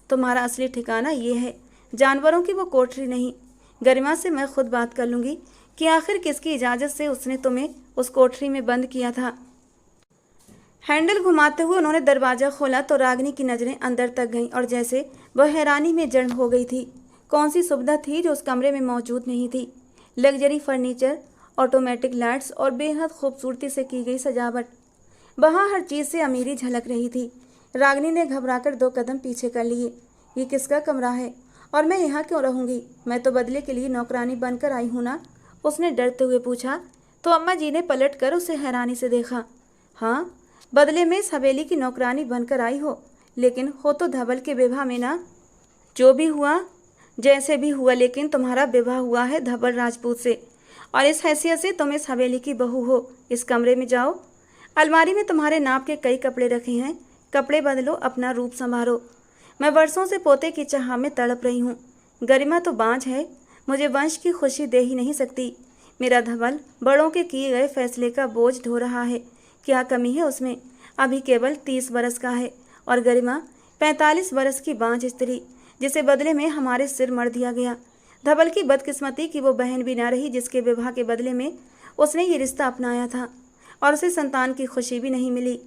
तुम्हारा असली ठिकाना ये है, जानवरों की वो कोठरी नहीं। गरिमा से मैं खुद बात कर लूँगी कि आखिर किसकी इजाज़त से उसने तुम्हें उस कोठरी में बंद किया था। हैंडल घुमाते हुए उन्होंने दरवाज़ा खोला तो रागिनी की नज़रें अंदर तक गईं और जैसे वह हैरानी में जड़ हो गई थी। कौन सी सुविधा थी जो उस कमरे में मौजूद नहीं थी? लग्जरी फर्नीचर, ऑटोमेटिक लाइट्स और बेहद खूबसूरती से की गई सजावट। वहाँ हर चीज़ से अमीरी झलक रही थी। रागिनी ने घबराकर 2 कदम पीछे कर लिए। ये किसका कमरा है और मैं यहाँ क्यों रहूँगी? मैं तो बदले के लिए नौकरानी बनकर आई हूँ ना, उसने डरते हुए पूछा। तो अम्मा जी ने पलट कर उसे हैरानी से देखा। हाँ, बदले में इस हवेली की नौकरानी बनकर आई हो, लेकिन हो तो धवल के विवाह में ना। जो भी हुआ, जैसे भी हुआ, लेकिन तुम्हारा विवाह हुआ है धवल राजपूत से और इस हैसियत से तुम इस हवेली की बहू हो। इस कमरे में जाओ, अलमारी में तुम्हारे नाप के कई कपड़े रखे हैं, कपड़े बदलो, अपना रूप संभालो। मैं वर्षों से पोते की चाह में तड़प रही हूँ। गरिमा तो बांझ है, मुझे वंश की खुशी दे ही नहीं सकती। मेरा धवल बड़ों के किए गए फैसले का बोझ ढो रहा है। क्या कमी है उसमें? अभी केवल 30 बरस का है और गरिमा 45 बरस की बांझ स्त्री, जिसे बदले में हमारे सिर मर दिया गया। धवल की बदकिस्मती कि वो बहन भी ना रही जिसके विवाह के बदले में उसने ये रिश्ता अपनाया था, और उसे संतान की खुशी भी नहीं मिली।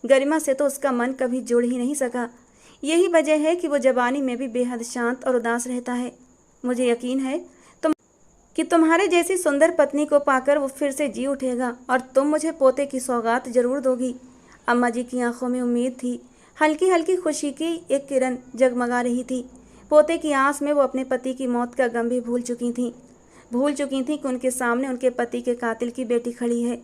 गरिमा से तो उसका मन कभी जुड़ ही नहीं सका। यही वजह है कि वो जवानी में भी बेहद शांत और उदास रहता है। मुझे यकीन है कि तुम्हारे जैसी सुंदर पत्नी को पाकर वो फिर से जी उठेगा और तुम मुझे पोते की सौगात जरूर दोगी। अम्मा जी की आंखों में उम्मीद थी, हल्की हल्की खुशी की एक किरण जगमगा रही थी। पोते की आस में वो अपने पति की मौत का गम भी भूल चुकी थी कि उनके सामने उनके पति के कातिल की बेटी खड़ी है।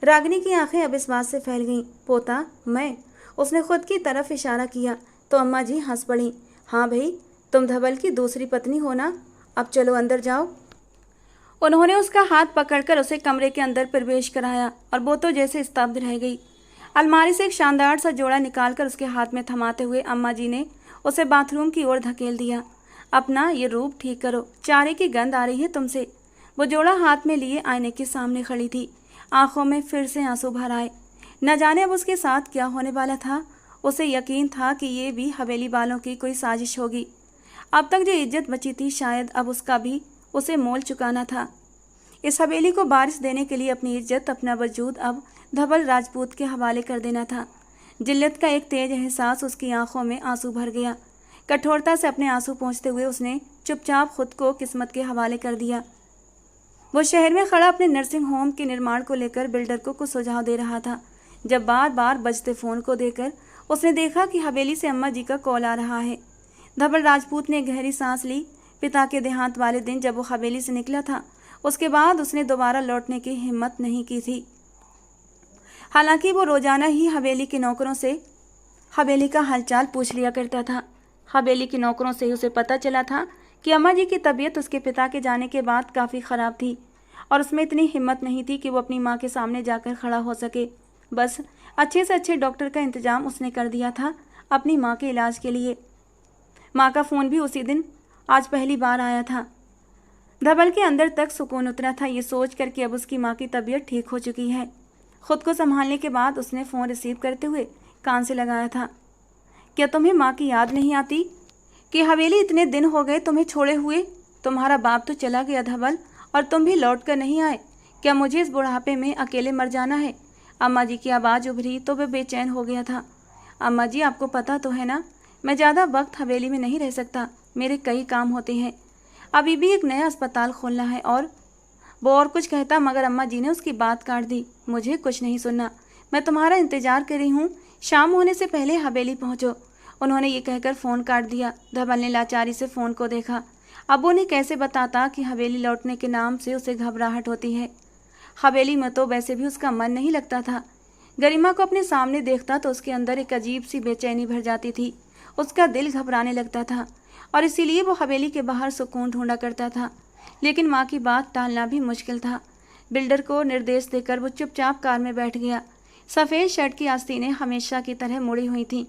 रागिनी की आंखें अविश्वास से फैल गईं। पोता, मैं? उसने खुद की तरफ इशारा किया तो अम्मा जी हंस पड़ी। हाँ भाई, तुम धवल की दूसरी पत्नी हो ना? अब चलो अंदर जाओ। उन्होंने उसका हाथ पकड़कर उसे कमरे के अंदर प्रवेश कराया और वो तो जैसे स्तब्ध रह गई। अलमारी से एक शानदार सा जोड़ा निकालकर उसके हाथ में थमाते हुए अम्मा जी ने उसे बाथरूम की ओर धकेल दिया। अपना ये रूप ठीक करो, चारे की गंध आ रही है तुमसे। वो जोड़ा हाथ में लिए आईने के सामने खड़ी थी। आंखों में फिर से आंसू भर आए। न जाने अब उसके साथ क्या होने वाला था। उसे यकीन था कि ये भी हवेली वालों की कोई साजिश होगी। अब तक जो इज्जत बची थी शायद अब उसका भी उसे मोल चुकाना था। इस हवेली को बारिश देने के लिए अपनी इज्जत, अपना वजूद अब धवल राजपूत के हवाले कर देना था। जिल्लत का एक तेज एहसास उसकी आंखों में आंसू भर गया। कठोरता से अपने आंसू पोंछते हुए उसने चुपचाप खुद को किस्मत के हवाले कर दिया। वो शहर में खड़ा अपने नर्सिंग होम के निर्माण को लेकर बिल्डर को कुछ सुझाव दे रहा था जब बार बार बजते फोन को देकर उसने देखा कि हवेली से अम्मा जी का कॉल आ रहा है। धवल राजपूत ने गहरी सांस ली। पिता के देहांत वाले दिन जब वो हवेली से निकला था, उसके बाद उसने दोबारा लौटने की हिम्मत नहीं की थी। हालांकि वो रोजाना ही हवेली के नौकरों से हवेली का हालचाल पूछ लिया करता था। हवेली के नौकरों से ही उसे पता चला था कि अम्मा जी की तबीयत उसके पिता के जाने के बाद काफ़ी ख़राब थी और उसमें इतनी हिम्मत नहीं थी कि वो अपनी माँ के सामने जाकर खड़ा हो सके। बस अच्छे से अच्छे डॉक्टर का इंतजाम उसने कर दिया था अपनी माँ के इलाज के लिए। माँ का फ़ोन भी उसी दिन आज पहली बार आया था। धवल के अंदर तक सुकून उतरा था ये सोच कर कि अब उसकी माँ की तबीयत ठीक हो चुकी है। खुद को संभालने के बाद उसने फ़ोन रिसीव करते हुए कान से लगाया था। क्या तुम्हें माँ की याद नहीं आती कि हवेली इतने दिन हो गए तुम्हें छोड़े हुए? तुम्हारा बाप तो चला गया धवल, और तुम भी लौट कर नहीं आए। क्या मुझे इस बुढ़ापे में अकेले मर जाना है? अम्मा जी की आवाज़ उभरी तो वह बेचैन हो गया था। अम्मा जी, आपको पता तो है ना, मैं ज़्यादा वक्त हवेली में नहीं रह सकता, मेरे कई काम होते हैं। अभी भी एक नया अस्पताल खोलना है। और वो और कुछ कहता मगर अम्मा जी ने उसकी बात काट दी। मुझे कुछ नहीं सुनना, मैं तुम्हारा इंतजार कर रही हूँ, शाम होने से पहले हवेली पहुँचो। उन्होंने ये कहकर फ़ोन काट दिया। धवल ने लाचारी से फ़ोन को देखा। अब उन्हें कैसे बताता कि हवेली लौटने के नाम से उसे घबराहट होती है। हवेली में तो वैसे भी उसका मन नहीं लगता था। गरिमा को अपने सामने देखता तो उसके अंदर एक अजीब सी बेचैनी भर जाती थी। उसका दिल घबराने लगता था और इसीलिए वो हवेली के बाहर सुकून ढूंढा करता था। लेकिन माँ की बात टालना भी मुश्किल था। बिल्डर को निर्देश देकर वो चुपचाप कार में बैठ गया। सफ़ेद शर्ट की आस्तीनें हमेशा की तरह मुड़ी हुई थीं।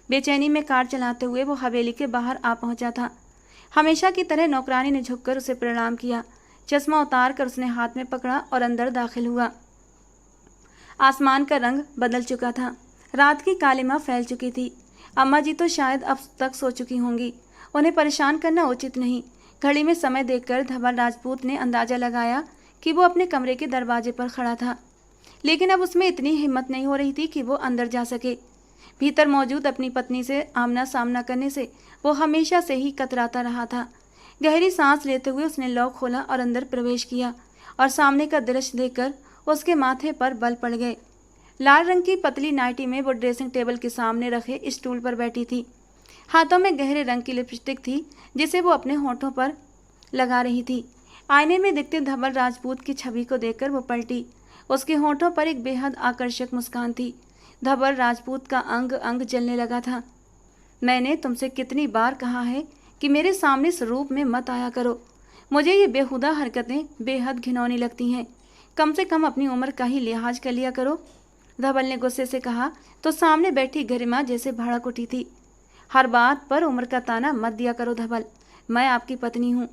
बेचैनी में कार चलाते हुए वो हवेली के बाहर आ पहुंचा था। हमेशा की तरह नौकरानी ने झुककर उसे प्रणाम किया। चश्मा उतार कर उसने हाथ में पकड़ा और अंदर दाखिल हुआ। आसमान का रंग बदल चुका था। रात की कालिमा फैल चुकी थी। अम्मा जी तो शायद अब तक सो चुकी होंगी। उन्हें परेशान करना उचित नहीं। घड़ी में समय देखकर धवल राजपूत ने अंदाजा लगाया कि वो अपने कमरे के दरवाजे पर खड़ा था, लेकिन अब उसमें इतनी हिम्मत नहीं हो रही थी कि वो अंदर जा सके। भीतर मौजूद अपनी पत्नी से आमना सामना करने से वो हमेशा से ही कतराता रहा था। गहरी सांस लेते हुए उसने लॉक खोला और अंदर प्रवेश किया और सामने का दृश्य देखकर उसके माथे पर बल पड़ गए। लाल रंग की पतली नाइटी में वो ड्रेसिंग टेबल के सामने रखे स्टूल पर बैठी थी। हाथों में गहरे रंग की लिपस्टिक थी जिसे वो अपने होठों पर लगा रही थी। आईने में दिखते धवल राजपूत की छवि को देखकर वो पलटी। उसके होठों पर एक बेहद आकर्षक मुस्कान थी। धवल राजपूत का अंग अंग जलने लगा था। मैंने तुमसे कितनी बार कहा है कि मेरे सामने इस रूप में मत आया करो। मुझे ये बेहुदा हरकतें बेहद घिनौनी लगती हैं। कम से कम अपनी उम्र का ही लिहाज कर लिया करो। धवल ने गुस्से से कहा तो सामने बैठी गरिमा जैसे भड़क उठी थी। हर बात पर उम्र का ताना मत दिया करो धवल, मैं आपकी पत्नी हूँ।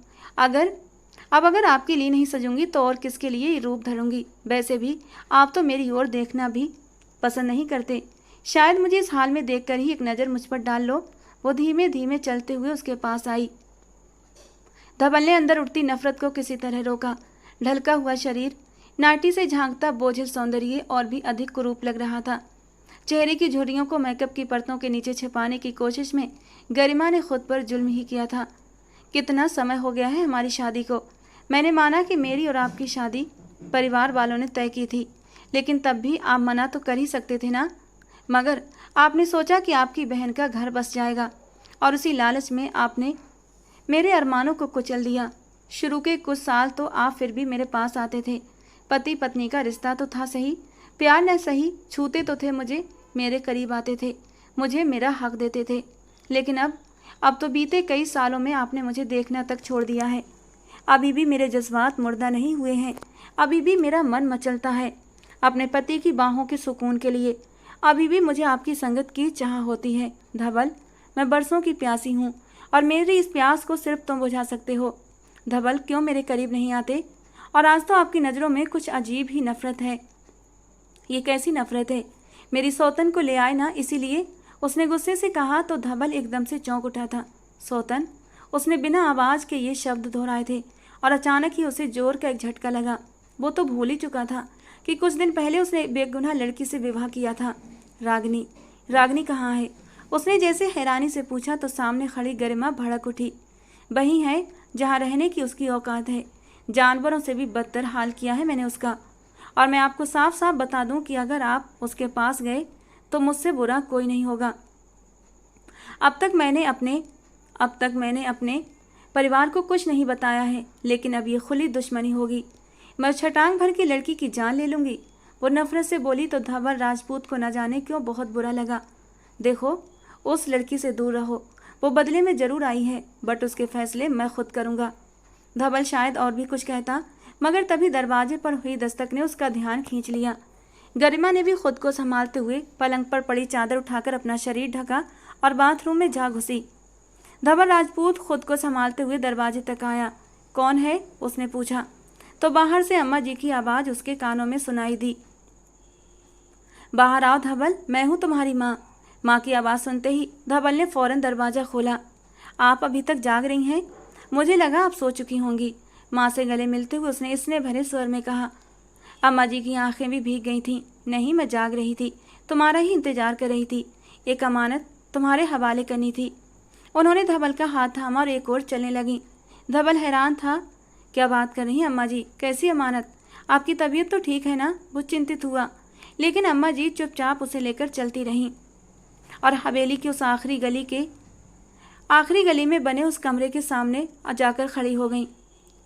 अगर आपके लिए नहीं सजूंगी तो और किसके लिए ये रूप धरूंगी। वैसे भी आप तो मेरी ओर देखना भी पसंद नहीं करते। शायद मुझे इस हाल में देखकर ही एक नज़र मुझ पर डाल लो। वो धीमे धीमे चलते हुए उसके पास आई। धवल ने अंदर उठती नफरत को किसी तरह रोका। ढलका हुआ शरीर, नाटी से झांकता बोझिल सौंदर्य और भी अधिक कुरूप लग रहा था। चेहरे की झुर्रियों को मेकअप की परतों के नीचे छिपाने की कोशिश में गरिमा ने खुद पर जुल्म ही किया था। कितना समय हो गया है हमारी शादी को। मैंने माना कि मेरी और आपकी शादी परिवार वालों ने तय की थी, लेकिन तब भी आप मना तो कर ही सकते थे ना। मगर आपने सोचा कि आपकी बहन का घर बस जाएगा और उसी लालच में आपने मेरे अरमानों को कुचल दिया। शुरू के कुछ साल तो आप फिर भी मेरे पास आते थे। पति पत्नी का रिश्ता तो था सही, प्यार न सही, छूते तो थे मुझे, मेरे करीब आते थे, मुझे मेरा हक देते थे। लेकिन अब तो बीते कई सालों में आपने मुझे देखना तक छोड़ दिया है। अभी भी मेरे जज्बात मुर्दा नहीं हुए हैं। अभी भी मेरा मन मचलता है अपने पति की बाहों के सुकून के लिए। अभी भी मुझे आपकी संगत की चाह होती है। धवल, मैं बरसों की प्यासी हूँ और मेरी इस प्यास को सिर्फ तुम बुझा सकते हो। धवल, क्यों मेरे करीब नहीं आते? और आज तो आपकी नज़रों में कुछ अजीब ही नफरत है। ये कैसी नफरत है? मेरी सौतन को ले आए ना, इसीलिए। उसने गुस्से से कहा तो धवल एकदम से चौंक उठा था। सौतन? उसने बिना आवाज़ के ये शब्द दोहराए थे और अचानक ही उसे जोर का एक झटका लगा। वो तो भूल ही चुका था कि कुछ दिन पहले उसने बेगुनाह लड़की से विवाह किया था। रागनी कहाँ है? उसने जैसे हैरानी से पूछा तो सामने खड़ी गरिमा भड़क उठी। वही है जहाँ रहने की उसकी औकात है। जानवरों से भी बदतर हाल किया है मैंने उसका। और मैं आपको साफ साफ बता दूं कि अगर आप उसके पास गए तो मुझसे बुरा कोई नहीं होगा। अब तक मैंने अपने परिवार को कुछ नहीं बताया है, लेकिन अब ये खुली दुश्मनी होगी। मैं छटांग भर की लड़की की जान ले लूँगी। वो नफरत से बोली तो धवल राजपूत को न जाने क्यों बहुत बुरा लगा। देखो, उस लड़की से दूर रहो। वो बदले में ज़रूर आई है, बट उसके फैसले मैं खुद करूँगा। धवल शायद और भी कुछ कहता, मगर तभी दरवाजे पर हुई दस्तक ने उसका ध्यान खींच लिया। गरिमा ने भी खुद को संभालते हुए पलंग पर पड़ी चादर उठाकर अपना शरीर ढका और बाथरूम में जा घुसी। धवल राजपूत खुद को संभालते हुए दरवाजे तक आया। कौन है? उसने पूछा तो बाहर से अम्मा जी की आवाज़ उसके कानों में सुनाई दी। बाहर आओ धवल, मैं हूँ तुम्हारी माँ। माँ की आवाज़ सुनते ही धवल ने फौरन दरवाज़ा खोला। आप अभी तक जाग रही हैं? मुझे लगा आप सो चुकी होंगी। माँ से गले मिलते हुए उसने स्नेह भरे स्वर में कहा। अम्मा जी की आंखें भी भीग गई थीं। नहीं, मैं जाग रही थी, तुम्हारा ही इंतजार कर रही थी। एक अमानत तुम्हारे हवाले करनी थी। उन्होंने धवल का हाथ थामा और एक ओर चलने लगी। धवल हैरान था। क्या बात कर रही हैं अम्मा जी? कैसी अमानत? आपकी तबीयत तो ठीक है ना? वो चिंतित हुआ, लेकिन अम्मा जी चुपचाप उसे लेकर चलती रहीं और हवेली की उस आखिरी गली में बने उस कमरे के सामने जाकर खड़ी हो गईं।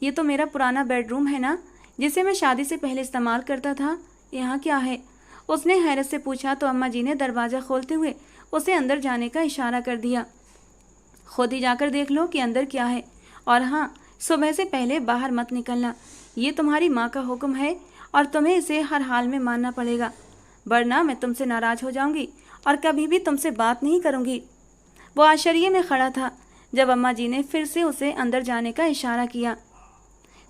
ये तो मेरा पुराना बेडरूम है ना, जिसे मैं शादी से पहले इस्तेमाल करता था। यहाँ क्या है? उसने हैरत से पूछा तो अम्मा जी ने दरवाज़ा खोलते हुए उसे अंदर जाने का इशारा कर दिया। खुद ही जाकर देख लो कि अंदर क्या है, और हाँ, सुबह से पहले बाहर मत निकलना। ये तुम्हारी माँ का हुक्म है और तुम्हें इसे हर हाल में मानना पड़ेगा, वरना मैं तुमसे नाराज़ हो जाऊँगी और कभी भी तुमसे बात नहीं करूँगी। वो आश्चर्य में खड़ा था जब अम्मा जी ने फिर से उसे अंदर जाने का इशारा किया।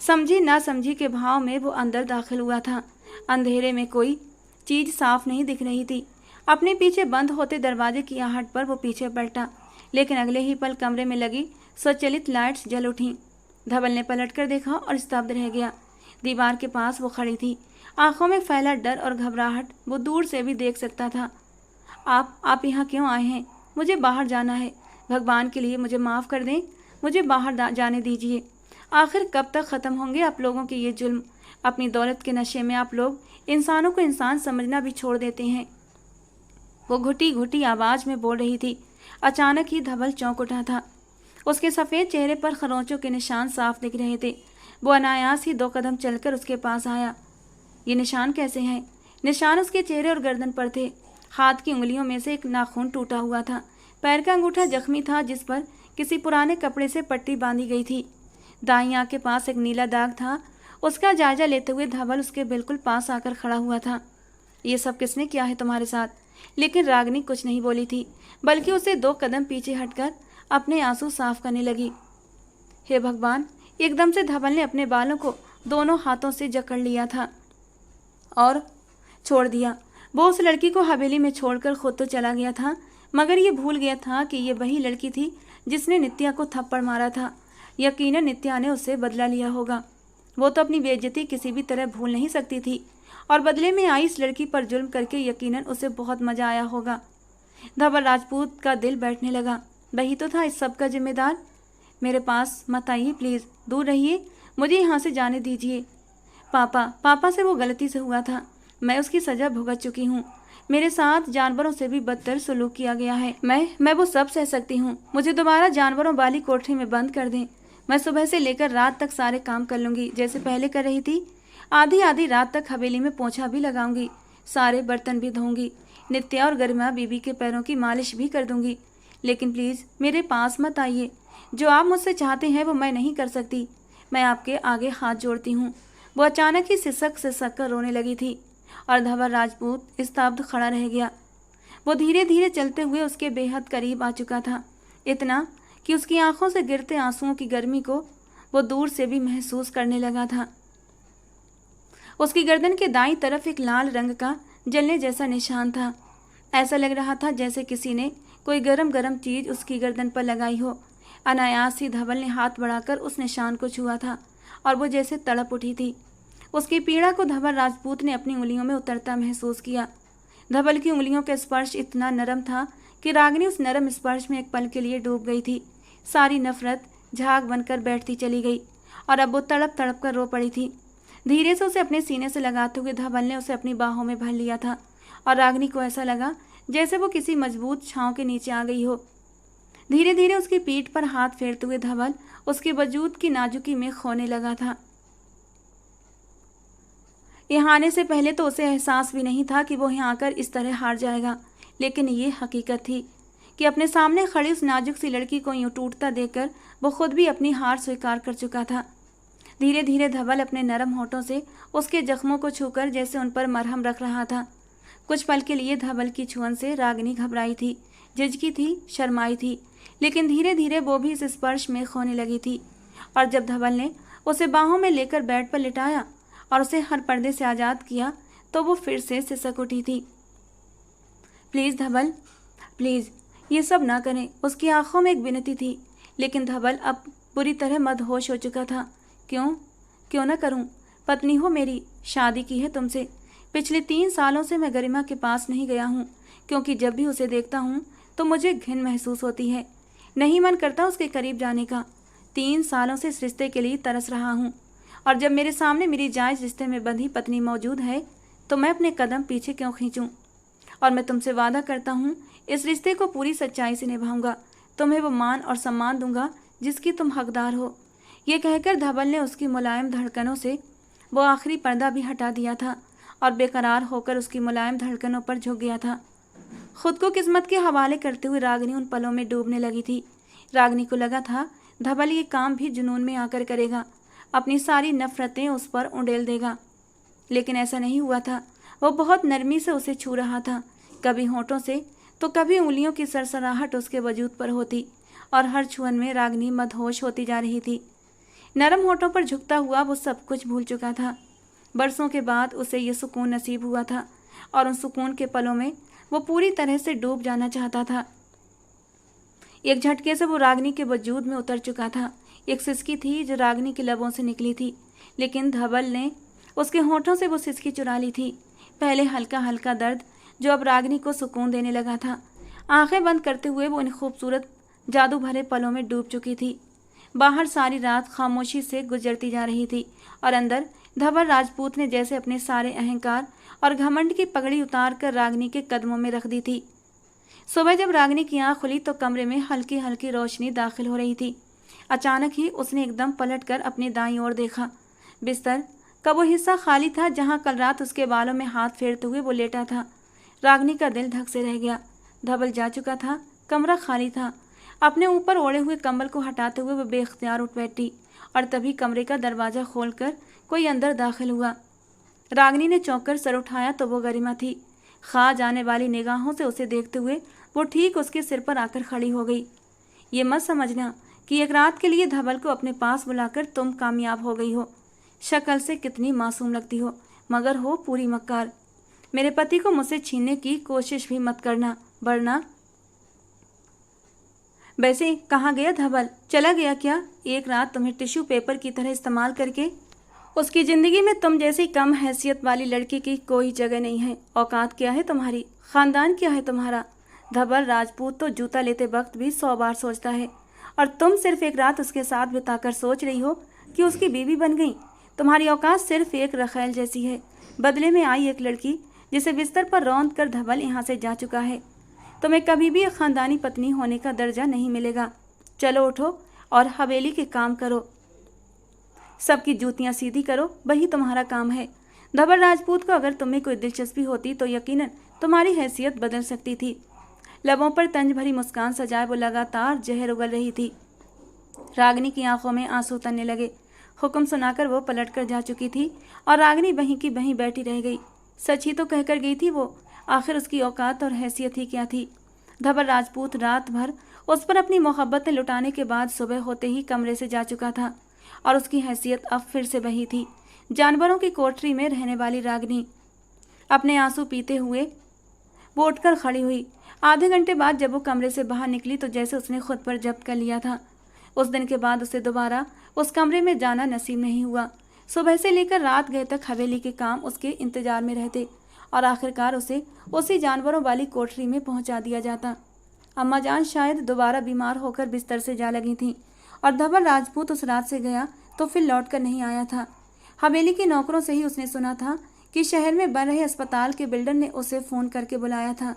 समझी ना समझी के भाव में वो अंदर दाखिल हुआ था। अंधेरे में कोई चीज़ साफ नहीं दिख रही थी। अपने पीछे बंद होते दरवाजे की आहट पर वो पीछे पलटा, लेकिन अगले ही पल कमरे में लगी स्वचालित लाइट्स जल उठीं। धवल ने पलट कर देखा और स्तब्ध रह गया। दीवार के पास वो खड़ी थी, आंखों में फैला डर और घबराहट वो दूर से भी देख सकता था। आप यहाँ क्यों आए हैं? मुझे बाहर जाना है। भगवान के लिए मुझे माफ़ कर दें, मुझे बाहर जाने दीजिए। आखिर कब तक ख़त्म होंगे आप लोगों के ये जुल्म? अपनी दौलत के नशे में आप लोग इंसानों को इंसान समझना भी छोड़ देते हैं। वो घुटी घुटी आवाज़ में बोल रही थी। अचानक ही धवल चौंक उठा था। उसके सफ़ेद चेहरे पर खरोंचों के निशान साफ दिख रहे थे। वो अनायास ही 2 कदम चलकर उसके पास आया। ये निशान कैसे हैं? निशान उसके चेहरे और गर्दन पर थे। हाथ की उंगलियों में से एक नाखून टूटा हुआ था। पैर का अंगूठा जख्मी था, जिस पर किसी पुराने कपड़े से पट्टी बांधी गई थी। दाईं आंख के पास एक नीला दाग था। उसका जायजा लेते हुए धवल उसके बिल्कुल पास आकर खड़ा हुआ था। ये सब किसने किया है तुम्हारे साथ? लेकिन रागिनी कुछ नहीं बोली थी, बल्कि उसे 2 कदम पीछे हटकर अपने आंसू साफ करने लगी। हे भगवान! एकदम से धवल ने अपने बालों को दोनों हाथों से जकड़ लिया था और छोड़ दिया। वो उस लड़की को हवेली में छोड़कर खुद तो चला गया था, मगर ये भूल गया था कि ये वही लड़की थी जिसने नित्या को थप्पड़ मारा था। यकीनन नित्या ने उससे बदला लिया होगा। वो तो अपनी बेइज्जती किसी भी तरह भूल नहीं सकती थी, और बदले में आई इस लड़की पर जुल्म करके यकीनन उसे बहुत मजा आया होगा। धवल राजपूत का दिल बैठने लगा। वही तो था इस सब का जिम्मेदार। मेरे पास मत आइए प्लीज़, दूर रहिए, मुझे यहाँ से जाने दीजिए। पापा से वो गलती से हुआ था। मैं उसकी सज़ा भुगत चुकी हूँ। मेरे साथ जानवरों से भी बदतर सलूक किया गया है। मैं वो सब सह सकती हूँ। मुझे दोबारा जानवरों वाली कोठरी में बंद कर दें। मैं सुबह से लेकर रात तक सारे काम कर लूँगी जैसे पहले कर रही थी। आधी आधी रात तक हवेली में पोंछा भी लगाऊंगी, सारे बर्तन भी धोऊंगी, नित्या और गरिमा बीबी के पैरों की मालिश भी कर दूंगी। लेकिन प्लीज़ मेरे पास मत आइए। जो आप मुझसे चाहते हैं वो मैं नहीं कर सकती। मैं आपके आगे हाथ जोड़ती हूँ। वो अचानक ही सिसक कर रोने लगी थी और धवल राजपूत स्तब्ध खड़ा रह गया। वो धीरे धीरे चलते हुए उसके बेहद करीब आ चुका था, इतना कि उसकी आंखों से गिरते आंसुओं की गर्मी को वो दूर से भी महसूस करने लगा था। उसकी गर्दन के दाईं तरफ एक लाल रंग का जलने जैसा निशान था। ऐसा लग रहा था जैसे किसी ने कोई गरम गरम चीज उसकी गर्दन पर लगाई हो। अनायास ही धवल ने हाथ बढ़ाकर उस निशान को छुआ था और वो जैसे तड़प उठी थी। उसकी पीड़ा को धवल राजपूत ने अपनी उंगलियों में उतरता महसूस किया। धवल की उंगलियों का स्पर्श इतना नरम था कि रागिनी उस नरम स्पर्श में एक पल के लिए डूब गई थी। सारी नफरत झाग बनकर बैठती चली गई और अब वो तड़प तड़प कर रो पड़ी थी। धीरे से उसे अपने सीने से लगाते हुए धवल ने उसे अपनी बाहों में भर लिया था और रागिनी को ऐसा लगा जैसे वो किसी मजबूत छांव के नीचे आ गई हो। धीरे धीरे उसकी पीठ पर हाथ फेरते हुए धवल उसके वजूद की नाजुकी में खोने लगा था। यहाँ आने से पहले तो उसे एहसास भी नहीं था कि वो यहाँ आकर इस तरह हार जाएगा, लेकिन ये हकीकत थी कि अपने सामने खड़ी उस नाजुक सी लड़की को यूं टूटता देखकर वो खुद भी अपनी हार स्वीकार कर चुका था। धीरे धीरे धवल अपने नरम होठों से उसके जख्मों को छूकर जैसे उन पर मरहम रख रहा था। कुछ पल के लिए धवल की छुअन से रागिनी घबराई थी, झिझकी थी, शर्माई थी, लेकिन धीरे धीरे वो भी इस स्पर्श में खोने लगी थी। और जब धवल ने उसे बाहों में लेकर बेड पर लिटाया और उसे हर पर्दे से आज़ाद किया तो वो फिर से सिसक उठी थी। प्लीज़ धवल, प्लीज़ ये सब ना करें। उसकी आंखों में एक विनती थी, लेकिन धवल अब बुरी तरह मदहोश हो चुका था। क्यों ना करूं? पत्नी हो मेरी, शादी की है तुमसे। पिछले 3 सालों से मैं गरिमा के पास नहीं गया हूं, क्योंकि जब भी उसे देखता हूं तो मुझे घिन महसूस होती है। नहीं मन करता उसके करीब जाने का। 3 सालों से इस रिश्ते के लिए तरस रहा हूं, और जब मेरे सामने मेरी जायज़ रिश्ते में बंधी पत्नी मौजूद है तो मैं अपने कदम पीछे क्यों खींचूं? और मैं तुमसे वादा करता हूं इस रिश्ते को पूरी सच्चाई से निभाऊंगा। तुम्हें वो मान और सम्मान दूंगा जिसकी तुम हकदार हो। ये कहकर धवल ने उसकी मुलायम धड़कनों से वो आखिरी पर्दा भी हटा दिया था और बेकरार होकर उसकी मुलायम धड़कनों पर झुक गया था। खुद को किस्मत के हवाले करते हुए रागिनी उन पलों में डूबने लगी थी। रागिनी को लगा था धवल ये काम भी जुनून में आकर करेगा, अपनी सारी नफरतें उस पर उंडेल देगा, लेकिन ऐसा नहीं हुआ था। वो बहुत नरमी से उसे छू रहा था, कभी होंठों से तो कभी उंगलियों की सरसराहट उसके वजूद पर होती, और हर छुअन में रागिनी मदहोश होती जा रही थी। नरम होठों पर झुकता हुआ वो सब कुछ भूल चुका था। बरसों के बाद उसे ये सुकून नसीब हुआ था और उन सुकून के पलों में वो पूरी तरह से डूब जाना चाहता था। एक झटके से वो रागिनी के वजूद में उतर चुका था। एक सिसकी थी जो रागिनी के लबों से निकली थी, लेकिन धवल ने उसके होठों से वो सिसकी चुरा ली थी। पहले हल्का हल्का दर्द जो अब रागिनी को सुकून देने लगा था। आंखें बंद करते हुए वो इन खूबसूरत जादू भरे पलों में डूब चुकी थी। बाहर सारी रात खामोशी से गुजरती जा रही थी और अंदर धवल राजपूत ने जैसे अपने सारे अहंकार और घमंड की पगड़ी उतार कर रागिनी के कदमों में रख दी थी। सुबह जब रागिनी की आंख खुली तो कमरे में हल्की हल्की रोशनी दाखिल हो रही थी। अचानक ही उसने एकदम पलटकर अपनी दाईं ओर देखा। बिस्तर का वो हिस्सा खाली था जहां कल रात उसके बालों में हाथ फेरते हुए वो लेटा था। रागिनी का दिल धक से रह गया। धवल जा चुका था, कमरा खाली था। अपने ऊपर ओढ़े हुए कंबल को हटाते हुए वो बेख्तियार उठ बैठी और तभी कमरे का दरवाजा खोलकर कोई अंदर दाखिल हुआ। रागिनी ने चौंक कर सर उठाया तो वो गरिमा थी। खा जाने वाली निगाहों से उसे देखते हुए वो ठीक उसके सिर पर आकर खड़ी हो गई। ये मत समझना कि एक रात के लिए धवल को अपने पास बुलाकर तुम कामयाब हो गई हो। शक्ल से कितनी मासूम लगती हो, मगर हो पूरी मक्कार। मेरे पति को मुझसे छीनने की कोशिश भी मत करना, वरना। वैसे कहाँ गया धवल? चला गया क्या? एक रात तुम्हें टिश्यू पेपर की तरह इस्तेमाल करके? उसकी ज़िंदगी में तुम जैसी कम हैसियत वाली लड़की की कोई जगह नहीं है। औकात क्या है तुम्हारी? ख़ानदान क्या है तुम्हारा? धवल राजपूत तो जूता लेते वक्त भी 100 बार सोचता है, और तुम सिर्फ एक रात उसके साथ बिताकर सोच रही हो कि उसकी बीवी बन गई। तुम्हारी औकात सिर्फ एक रखेल जैसी है, बदले में आई एक लड़की जिसे बिस्तर पर रौंद कर धवल यहाँ से जा चुका है। तुम्हें कभी भी एक ख़ानदानी पत्नी होने का दर्जा नहीं मिलेगा। चलो उठो और हवेली के काम करो, सबकी जूतियां सीधी करो, वही तुम्हारा काम है। धवल राजपूत को अगर तुम्हें कोई दिलचस्पी होती तो यकीनन तुम्हारी हैसियत बदल सकती थी। लबों पर तंज भरी मुस्कान सजाए वो लगातार जहर उगल रही थी। रागिनी की आंखों में आंसू उतरने लगे। हुक्म सुनाकर वो पलटकर जा चुकी थी और रागिनी वहीं की वहीं बैठी रह गई। सच ही तो कहकर गई थी वो, आखिर उसकी औकात और हैसियत ही क्या थी। धवल राजपूत रात भर उस पर अपनी मोहब्बतें लुटाने के बाद सुबह होते ही कमरे से जा चुका था, और उसकी हैसियत अब फिर से वही थी, जानवरों की कोठरी में रहने वाली रागिनी। अपने आंसू पीते हुए वो उठकर खड़ी हुई। आधे घंटे बाद जब वो कमरे से बाहर निकली तो जैसे उसने खुद पर जब्त कर लिया था। उस दिन के बाद उसे दोबारा उस कमरे में जाना नसीब नहीं हुआ। सुबह से लेकर रात गए तक हवेली के काम उसके इंतजार में रहते, और आखिरकार उसे उसी जानवरों वाली कोठरी में पहुंचा दिया जाता। अम्मा जान शायद दोबारा बीमार होकर बिस्तर से जा लगी थीं, और धवल राजपूत उस रात से गया तो फिर लौट कर नहीं आया था। हवेली के नौकरों से ही उसने सुना था कि शहर में बन रहे अस्पताल के बिल्डर ने उसे फ़ोन करके बुलाया था।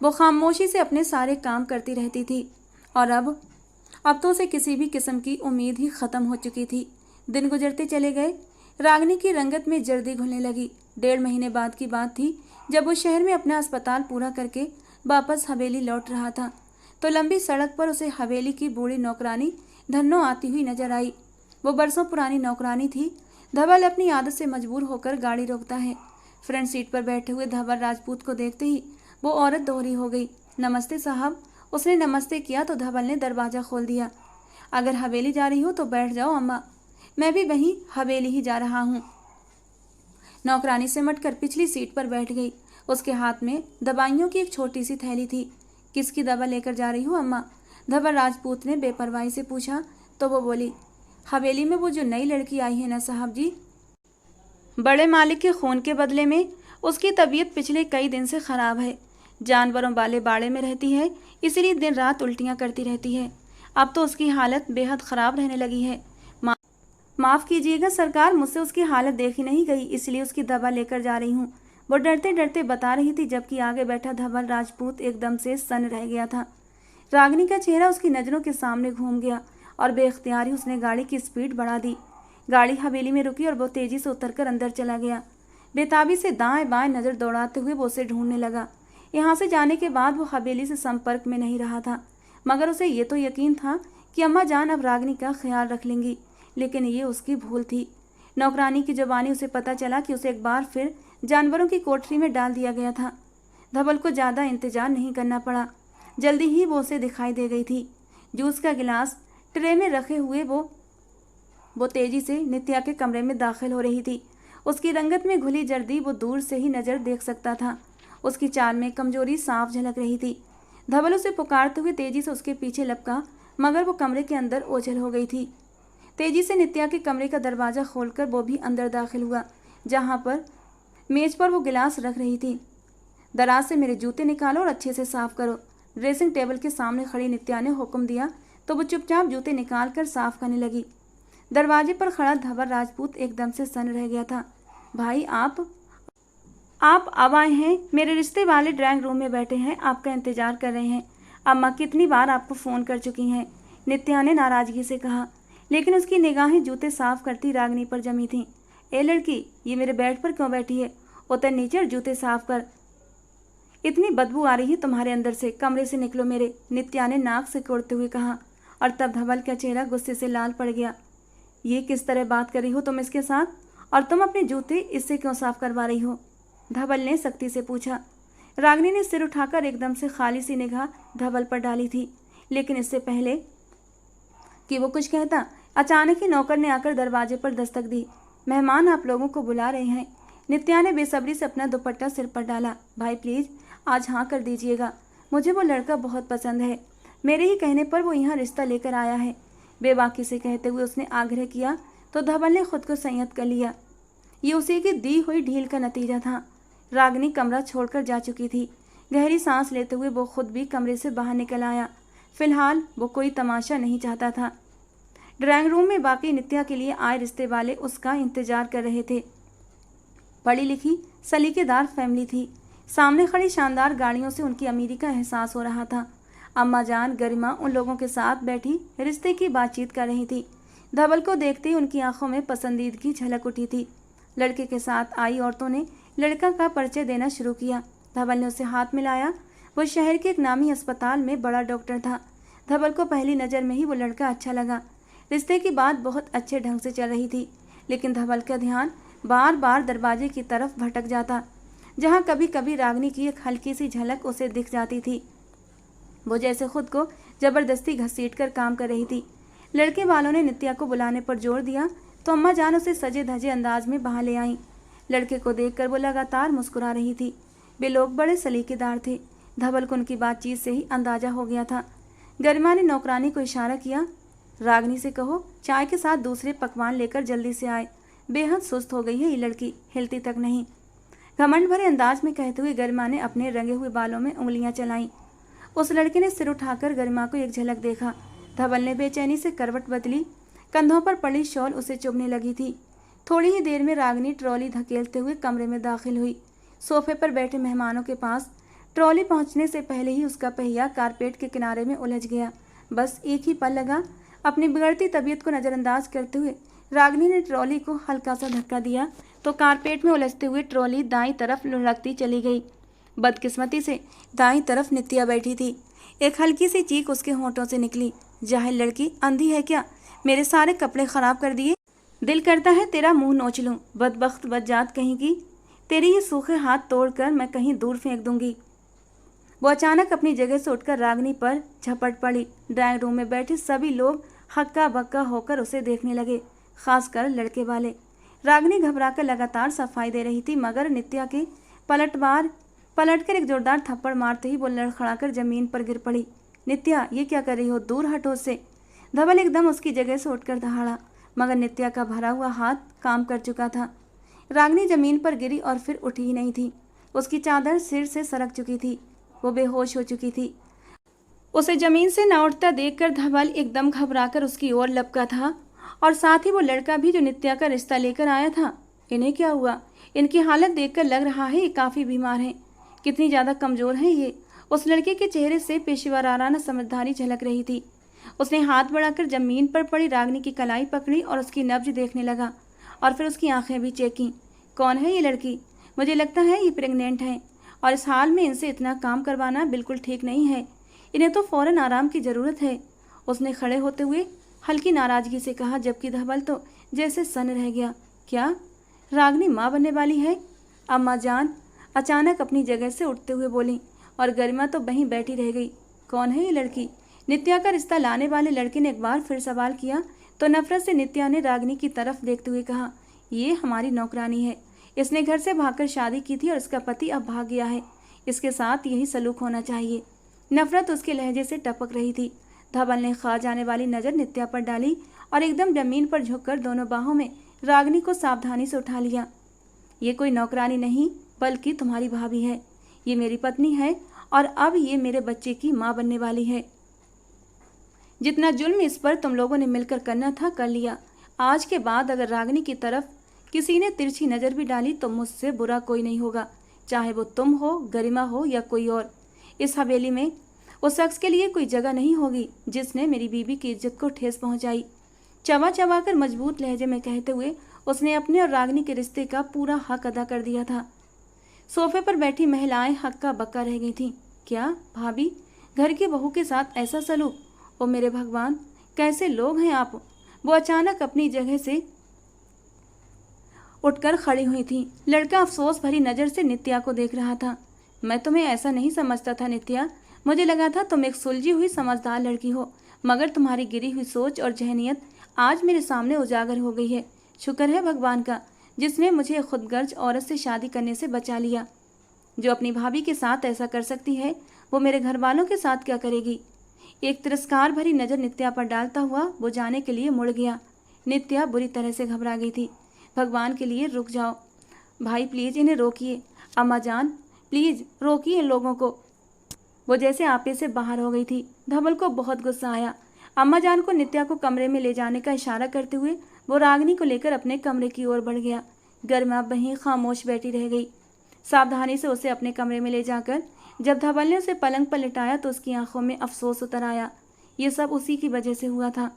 वो खामोशी से अपने सारे काम करती रहती थी, और अब तो उसे किसी भी किस्म की उम्मीद ही ख़त्म हो चुकी थी। दिन गुजरते चले गए। रागिनी की रंगत में जर्दी घुलने लगी। 1.5 महीने बाद की बात थी जब वो शहर में अपना अस्पताल पूरा करके वापस हवेली लौट रहा था, तो लंबी सड़क पर उसे हवेली की बूढ़ी नौकरानी धन्नो आती हुई नजर आई। वो बरसों पुरानी नौकरानी थी। धवल अपनी आदत से मजबूर होकर गाड़ी रोकता है। फ्रंट सीट पर बैठे हुए धवल राजपूत को देखते ही वो औरत दोहरी हो गई। नमस्ते साहब। उसने नमस्ते किया तो धवल ने दरवाज़ा खोल दिया। अगर हवेली जा रही हो तो बैठ जाओ अम्मा, मैं भी वहीं हवेली ही जा रहा हूँ। नौकरानी सिमट कर पिछली सीट पर बैठ गई। उसके हाथ में दवाइयों की एक छोटी सी थैली थी। किसकी दवा लेकर जा रही हो अम्मा? धवल राजपूत ने बेपरवाही से पूछा तो वो बोली, हवेली में वो जो नई लड़की आई है ना साहब जी, बड़े मालिक के खून के बदले में उसकी तबीयत पिछले कई दिन से ख़राब है। जानवरों वाले बाड़े में रहती है, इसलिए दिन रात उल्टियाँ करती रहती है। अब तो उसकी हालत बेहद ख़राब रहने लगी है। माफ़ कीजिएगा सरकार, मुझसे उसकी हालत देखी नहीं गई, इसलिए उसकी दवा लेकर जा रही हूँ, वो डरते डरते बता रही थी, जबकि आगे बैठा धवल राजपूत एकदम से सन्न रह गया था। रागिनी का चेहरा उसकी नज़रों के सामने घूम गया और बेख्तियारी उसने गाड़ी की स्पीड बढ़ा दी। गाड़ी हवेली में रुकी और वो तेज़ी से उतरकर अंदर चला गया। बेताबी से दाएं बाएं नज़र दौड़ाते हुए वो उसे ढूंढने लगा। यहाँ से जाने के बाद वो हवेली से संपर्क में नहीं रहा था, मगर उसे ये तो यकीन था कि अम्मा जान अब रागिनी का ख्याल रख लेंगी, लेकिन ये उसकी भूल थी। नौकरानी की जुबानी उसे पता चला कि उसे एक बार फिर जानवरों की कोठरी में डाल दिया गया था। धवल को ज़्यादा इंतजार नहीं करना पड़ा, जल्दी ही वो उसे दिखाई दे गई थी। जूस का गिलास ट्रे में रखे हुए वो तेजी से नित्या के कमरे में दाखिल हो रही थी। उसकी रंगत में घुली जर्दी वो दूर से ही नज़र देख सकता था। उसकी चाल में कमजोरी साफ झलक रही थी। धवल उसे पुकारते हुए तेजी से उसके पीछे लपका, मगर वो कमरे के अंदर ओझल हो गई थी। तेजी से नित्या के कमरे का दरवाज़ा खोलकर वो भी अंदर दाखिल हुआ, जहाँ पर मेज पर वो गिलास रख रही थी। दराज से मेरे जूते निकालो और अच्छे से साफ करो। ड्रेसिंग टेबल के सामने खड़ी नित्या ने हुक्म दिया तो वो चुपचाप जूते निकाल कर साफ करने लगी। दरवाजे पर खड़ा धवल राजपूत एकदम से सन्न रह गया था। भाई आप अब आए हैं? मेरे रिश्ते वाले ड्राइंग रूम में बैठे हैं, आपका इंतजार कर रहे हैं। अम्मा कितनी बार आपको फ़ोन कर चुकी हैं, नित्या ने नाराज़गी से कहा, लेकिन उसकी निगाहें जूते साफ करती रागिनी पर जमी थीं। ए लड़की, ये मेरे बेड पर क्यों बैठी है? उतर नीचे और जूते साफ कर। इतनी बदबू आ रही है तुम्हारे अंदर से, कमरे से निकलो मेरे, नित्या ने नाक से कोड़ते हुए कहा, और तब धवल का चेहरा गुस्से से लाल पड़ गया। ये किस तरह बात कर रही हो तुम इसके साथ, और तुम अपने जूते इससे क्यों साफ करवा रही हो? धवल ने सख्ती से पूछा। रागिनी ने सिर उठाकर एकदम से खाली सी निगाह धवल पर डाली थी, लेकिन इससे पहले कि वो कुछ कहता, अचानक ही नौकर ने आकर दरवाजे पर दस्तक दी। मेहमान आप लोगों को बुला रहे हैं। नित्या ने बेसब्री से अपना दुपट्टा सिर पर डाला। भाई प्लीज आज हाँ कर दीजिएगा, मुझे वो लड़का बहुत पसंद है। मेरे ही कहने पर वो यहाँ रिश्ता लेकर आया है। बेबाकी से कहते हुए उसने आग्रह किया तो धवल ने खुद को संयत कर लिया। ये उसी की दी हुई ढील का नतीजा था। रागिनी कमरा छोड़कर जा चुकी थी। गहरी सांस लेते हुए वो खुद भी कमरे से बाहर निकल आया। फिलहाल वो कोई तमाशा नहीं चाहता था। ड्राइंग रूम में बाकी नित्या के लिए आए रिश्ते वाले उसका इंतजार कर रहे थे। पढ़ी लिखी सलीकेदार फैमिली थी। सामने खड़ी शानदार गाड़ियों से उनकी अमीरी का एहसास हो रहा था। अम्मा जान गरिमा उन लोगों के साथ बैठी रिश्ते की बातचीत कर रही थी। धवल को देखते ही उनकी आंखों में पसंदीदगी झलक उठी थी। लड़के के साथ आई औरतों ने लड़का का परिचय देना शुरू किया। धवल ने उसे हाथ मिलाया। वो शहर के एक नामी अस्पताल में बड़ा डॉक्टर था। धवल को पहली नज़र में ही वो लड़का अच्छा लगा। रिश्ते की बात बहुत अच्छे ढंग से चल रही थी, लेकिन धवल का ध्यान बार बार दरवाजे की तरफ भटक जाता, जहाँ कभी कभी रागिनी की एक हल्की सी झलक उसे दिख जाती थी। वो जैसे खुद को जबरदस्ती घसीटकर काम कर रही थी। लड़के वालों ने नित्या को बुलाने पर जोर दिया तो अम्मा जान उसे सजे धजे अंदाज में बाहर ले आईं। लड़के को देखकर वो लगातार मुस्कुरा रही थी। वे लोग बड़े सलीकेदार थे। धवल को उनकी बातचीत से ही अंदाजा हो गया था। गरिमा ने नौकरानी को इशारा किया, रागिनी से कहो चाय के साथ दूसरे पकवान लेकर जल्दी से आए। बेहद सुस्त हो गई है ये लड़की, हिलती तक नहीं। घमंड भरे अंदाज में कहते हुए गरिमा ने अपने रंगे हुए बालों में उंगलियां चलाईं। उस लड़के ने सिर उठाकर गरिमा को एक झलक देखा। धवल ने बेचैनी से करवट बदली। कंधों पर पड़ी शॉल उसे चुभने लगी थी। थोड़ी ही देर में रागिनी ट्रॉली धकेलते हुए कमरे में दाखिल हुई। सोफे पर बैठे मेहमानों के पास ट्रॉली पहुंचने से पहले ही उसका पहिया कारपेट के किनारे में उलझ गया। बस एक ही पल लगा। अपनी बिगड़ती तबीयत को नज़रअंदाज करते हुए रागिनी ने ट्रॉली को हल्का सा धक्का दिया तो कारपेट में उलझते हुए ट्रॉली दाईं तरफ लुढ़कती चली गई। बदकिस्मती से दाईं तरफ नित्या बैठी थी। एक हल्की सी चीख उसके होंठों से निकली। जाहिल लड़की, अंधी है क्या? मेरे सारे कपड़े खराब कर दिए। दिल करता है तेरा मुंह नोच लूं। बदबख्त बदजात कहीं की, तेरी ये सूखे हाथ तोड़कर मैं कहीं दूर फेंक दूंगी। वो अचानक अपनी जगह से उठकर रागिनी पर झपट पड़ी। ड्राइंग रूम में बैठे सभी लोग हक्का बक्का होकर उसे देखने लगे, खासकर लड़के वाले। रागिनी घबराकर लगातार सफाई दे रही थी, मगर नित्या के पलटकर एक जोरदार थप्पड़ मारते ही वो लड़खड़ाकर जमीन पर गिर पड़ी। नित्या, ये क्या कर रही हो? दूर हटो उससे। धवल एकदम उसकी जगह से उठकर दहाड़ा, मगर नित्या का भरा हुआ हाथ काम कर चुका था। रागिनी जमीन पर गिरी और फिर उठी ही नहीं थी। उसकी चादर सिर से सरक चुकी थी। वो बेहोश हो चुकी थी। उसे जमीन से न उठता देखकर धवल एकदम घबराकर उसकी ओर लपका था, और साथ ही वो लड़का भी जो नित्या का रिश्ता लेकर आया था। इन्हें क्या हुआ? इनकी हालत देखकर लग रहा है ये काफ़ी बीमार हैं। कितनी ज़्यादा कमज़ोर हैं ये। उस लड़के के चेहरे से पेशेवराना समझदारी झलक रही थी। उसने हाथ बढ़ाकर जमीन पर पड़ी रागिनी की कलाई पकड़ी और उसकी नब्ज देखने लगा, और फिर उसकी आंखें भी चेक की। कौन है ये लड़की? मुझे लगता है ये प्रेग्नेंट है, और इस हाल में इनसे इतना काम करवाना बिल्कुल ठीक नहीं है। इन्हें तो फ़ौरन आराम की ज़रूरत है। उसने खड़े होते हुए हल्की नाराज़गी से कहा, जबकि धवल तो जैसे सन रह गया। क्या रागिनी माँ बनने वाली है? अम्मा जान अचानक अपनी जगह से उठते हुए बोली, और गरिमा तो वहीं बैठी रह गई। कौन है ये लड़की? नित्या का रिश्ता लाने वाले लड़के ने एक बार फिर सवाल किया तो नफरत से नित्या ने रागिनी की तरफ देखते हुए कहा, ये हमारी नौकरानी है। इसने घर से भागकर शादी की थी और इसका पति अब भाग गया है। इसके साथ यही सलूक होना चाहिए। नफरत उसके लहजे से टपक रही थी। धवल ने खा जाने वाली नज़र नित्या पर डाली और एकदम जमीन पर झुककर दोनों बाहों में रागिनी को सावधानी से उठा लिया। ये कोई नौकरानी नहीं बल्कि तुम्हारी भाभी है। ये मेरी पत्नी है और अब ये मेरे बच्चे की माँ बनने वाली है। जितना जुल्म इस पर तुम लोगों ने मिलकर करना था कर लिया। आज के बाद अगर रागिनी की तरफ किसी ने तिरछी नज़र भी डाली तो मुझसे बुरा कोई नहीं होगा, चाहे वो तुम हो, गरिमा हो या कोई और। इस हवेली में उस शख्स के लिए कोई जगह नहीं होगी जिसने मेरी बीबी की इज्जत को ठेस पहुंचाई। चबा चबा कर मजबूत लहजे में कहते हुए उसने अपने और रागिनी के रिश्ते का पूरा हक अदा कर दिया था। सोफे पर बैठी महिलाएं हक्का बक्का रह गई थीं। क्या भाभी, घर की बहू के साथ ऐसा सलूक? ओ मेरे भगवान, कैसे लोग हैं आप? वो अचानक अपनी जगह से उठकर खड़ी हुई थी। लड़का अफसोस भरी नज़र से नित्या को देख रहा था। मैं तुम्हें ऐसा नहीं समझता था नित्या। मुझे लगा था तुम एक सुलझी हुई समझदार लड़की हो, मगर तुम्हारी गिरी हुई सोच और जहनियत आज मेरे सामने उजागर हो गई है। शुक्र है भगवान का, जिसने मुझे एक खुदगर्ज औरत से शादी करने से बचा लिया। जो अपनी भाभी के साथ ऐसा कर सकती है, वो मेरे घर वालों के साथ क्या करेगी? एक तिरस्कार भरी नज़र नित्या पर डालता हुआ वो जाने के लिए मुड़ गया। नित्या बुरी तरह से घबरा गई थी। भगवान के लिए रुक जाओ भाई, प्लीज़ इन्हें रोकिए। अम्मा जान, प्लीज़ रोकिए इन लोगों को। वो जैसे आपे से बाहर हो गई थी। धवल को बहुत गुस्सा आया। अम्मा जान को नित्या को कमरे में ले जाने का इशारा करते हुए वो रागिनी को लेकर अपने कमरे की ओर बढ़ गया। गर्मा बही खामोश बैठी रह गई। सावधानी से उसे अपने कमरे में ले जाकर जब धवल ने उसे पलंग पर लिटाया तो उसकी आंखों में अफसोस उतर आया। ये सब उसी की वजह से हुआ था।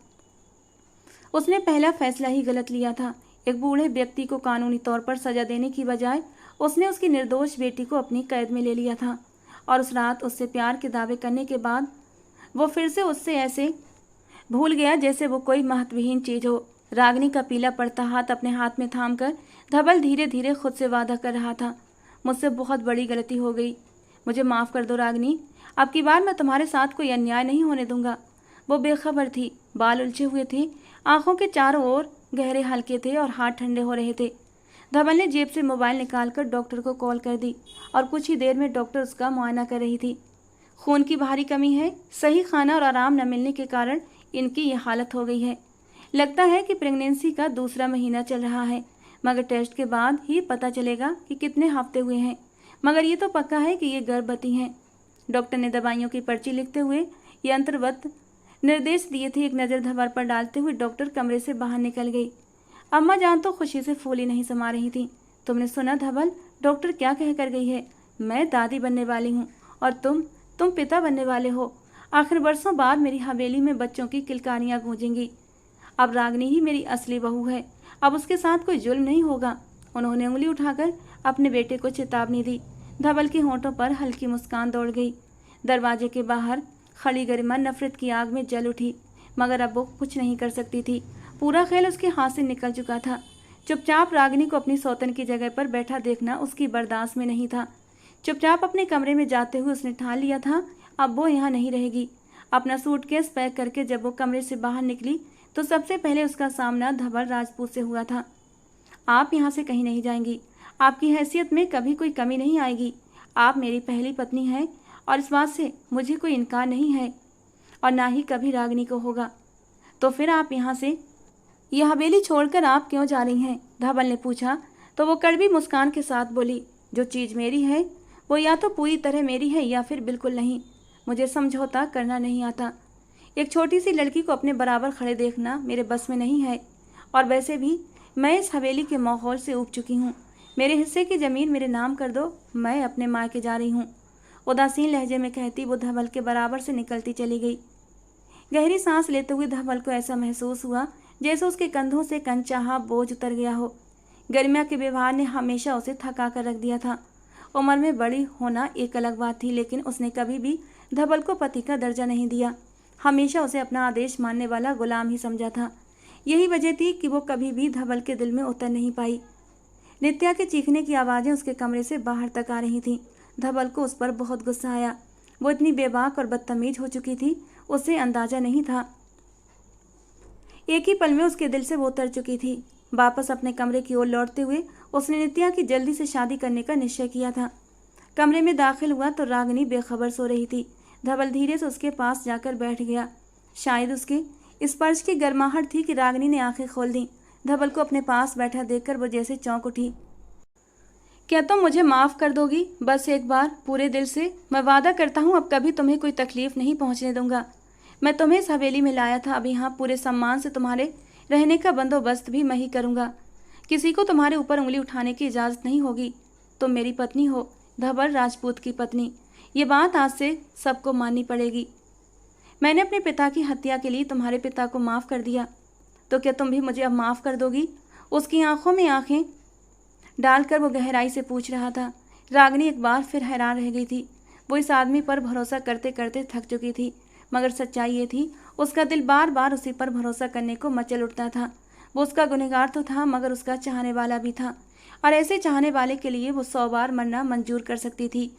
उसने पहला फैसला ही गलत लिया था। एक बूढ़े व्यक्ति को कानूनी तौर पर सजा देने की बजाय उसने उसकी निर्दोष बेटी को अपनी कैद में ले लिया था, और उस रात उससे प्यार के दावे करने के बाद वो फिर से उससे ऐसे भूल गया जैसे वो कोई महत्वहीन चीज़ हो। रागिनी का पीला पड़ता हाथ अपने हाथ में थामकर धवल धीरे धीरे खुद से वादा कर रहा था, मुझसे बहुत बड़ी गलती हो गई, मुझे माफ़ कर दो रागिनी, अब की बार मैं तुम्हारे साथ कोई अन्याय नहीं होने दूंगा। वो बेखबर थी, बाल उलझे हुए थे, आंखों के चारों ओर गहरे हल्के थे और हाथ ठंडे हो रहे थे। धवल ने जेब से मोबाइल निकालकर डॉक्टर को कॉल कर दी और कुछ ही देर में डॉक्टर उसका मुआयना कर रही थी। खून की भारी कमी है, सही खाना और आराम न मिलने के कारण इनकी ये हालत हो गई है। लगता है कि प्रेगनेंसी का दूसरा महीना चल रहा है, मगर टेस्ट के बाद ही पता चलेगा कि कितने हफ्ते हुए हैं, मगर ये तो पक्का है कि ये गर्भवती हैं। डॉक्टर ने दवाइयों की पर्ची लिखते हुए यंत्रवत निर्देश दिए थे। एक नज़र धवल पर डालते हुए डॉक्टर कमरे से बाहर निकल गई। अम्मा जान तो खुशी से फूली नहीं समा रही थी। तुमने सुना धवल, डॉक्टर क्या कह कर गई है? मैं दादी बनने वाली हूँ और तुम पिता बनने वाले हो। आखिर बरसों बाद मेरी हवेली में बच्चों की किलकारियाँ गूंजेंगी। अब रागिनी ही मेरी असली बहू है, अब उसके साथ कोई जुल्म नहीं होगा। उन्होंने उंगली उठाकर अपने बेटे को चेतावनी दी। धवल के होंठों पर हल्की मुस्कान दौड़ गई। दरवाजे के बाहर खड़ी गरिमा नफरत की आग में जल उठी, मगर अब वो कुछ नहीं कर सकती थी। पूरा खेल उसके हाथ से निकल चुका था। चुपचाप रागिनी को अपनी सौतन की जगह पर बैठा देखना उसकी बर्दाश्त में नहीं था। चुपचाप अपने कमरे में जाते हुए उसने ठान लिया था, अब वो यहाँ नहीं रहेगी। अपना सूटकेस पैक करके जब वो कमरे से बाहर निकली तो सबसे पहले उसका सामना धवल राजपूत से हुआ था। आप यहाँ से कहीं नहीं जाएंगी, आपकी हैसियत में कभी कोई कमी नहीं आएगी। आप मेरी पहली पत्नी हैं और इस बात से मुझे कोई इनकार नहीं है, और ना ही कभी रागिनी को होगा। तो फिर आप यहाँ से यह हवेली छोड़कर आप क्यों जा रही हैं? धवल ने पूछा तो वो कड़वी मुस्कान के साथ बोली, जो चीज़ मेरी है वो या तो पूरी तरह मेरी है या फिर बिल्कुल नहीं। मुझे समझौता करना नहीं आता। एक छोटी सी लड़की को अपने बराबर खड़े देखना मेरे बस में नहीं है, और वैसे भी मैं इस हवेली के माहौल से ऊब चुकी हूँ। मेरे हिस्से की ज़मीन मेरे नाम कर दो, मैं अपने मायके जा रही हूँ। उदासीन लहजे में कहती वो धवल के बराबर से निकलती चली गई। गहरी सांस लेते हुए धवल को ऐसा महसूस हुआ जैसे उसके कंधों से कनचाहा बोझ उतर गया हो। गरिमा के व्यवहार ने हमेशा उसे थका कर रख दिया था। उम्र में बड़ी होना एक अलग बात थी, लेकिन उसने कभी भी धवल को पति का दर्जा नहीं दिया। हमेशा उसे अपना आदेश मानने वाला गुलाम ही समझा था। यही वजह थी कि वो कभी भी धवल के दिल में उतर नहीं पाई। नित्या के चीखने की आवाज़ें उसके कमरे से बाहर तक आ रही थीं। धवल को उस पर बहुत गुस्सा आया। वो इतनी बेबाक और बदतमीज हो चुकी थी, उसे अंदाजा नहीं था। एक ही पल में उसके दिल से वो उतर चुकी थी। वापस अपने कमरे की ओर लौटते हुए उसने नित्या की जल्दी से शादी करने का निश्चय किया था। कमरे में दाखिल हुआ तो रागिनी बेखबर सो रही थी। धवल धीरे से उसके पास जाकर बैठ गया। शायद उसके स्पर्श की गर्माहट थी कि रागिनी ने आंखें खोल दी। धवल को अपने पास बैठा देखकर वो जैसे चौंक उठी। क्या तुम मुझे माफ़ कर दोगी? बस एक बार, पूरे दिल से। मैं वादा करता हूँ अब कभी तुम्हें कोई तकलीफ़ नहीं पहुँचने दूंगा। मैं तुम्हें इस हवेली में लाया था, अब यहाँ पूरे सम्मान से तुम्हारे रहने का बंदोबस्त भी मैं ही करूँगा। किसी को तुम्हारे ऊपर उंगली उठाने की इजाज़त नहीं होगी। तुम मेरी पत्नी हो, धवल राजपूत की पत्नी। ये बात आज से सबको माननी पड़ेगी। मैंने अपने पिता की हत्या के लिए तुम्हारे पिता को माफ़ कर दिया, तो क्या तुम भी मुझे अब माफ़ कर दोगी? उसकी आंखों में आंखें डालकर वो गहराई से पूछ रहा था। रागिनी एक बार फिर हैरान रह गई थी। वो इस आदमी पर भरोसा करते करते थक चुकी थी। मगर सच्चाई ये थी, उसका दिल बार बार उसी पर भरोसा करने को मचल उठता था। वो उसका गुनहगार तो था, मगर उसका चाहने वाला भी था, और ऐसे चाहने वाले के लिए वो 100 बार मरना मंजूर कर सकती थी।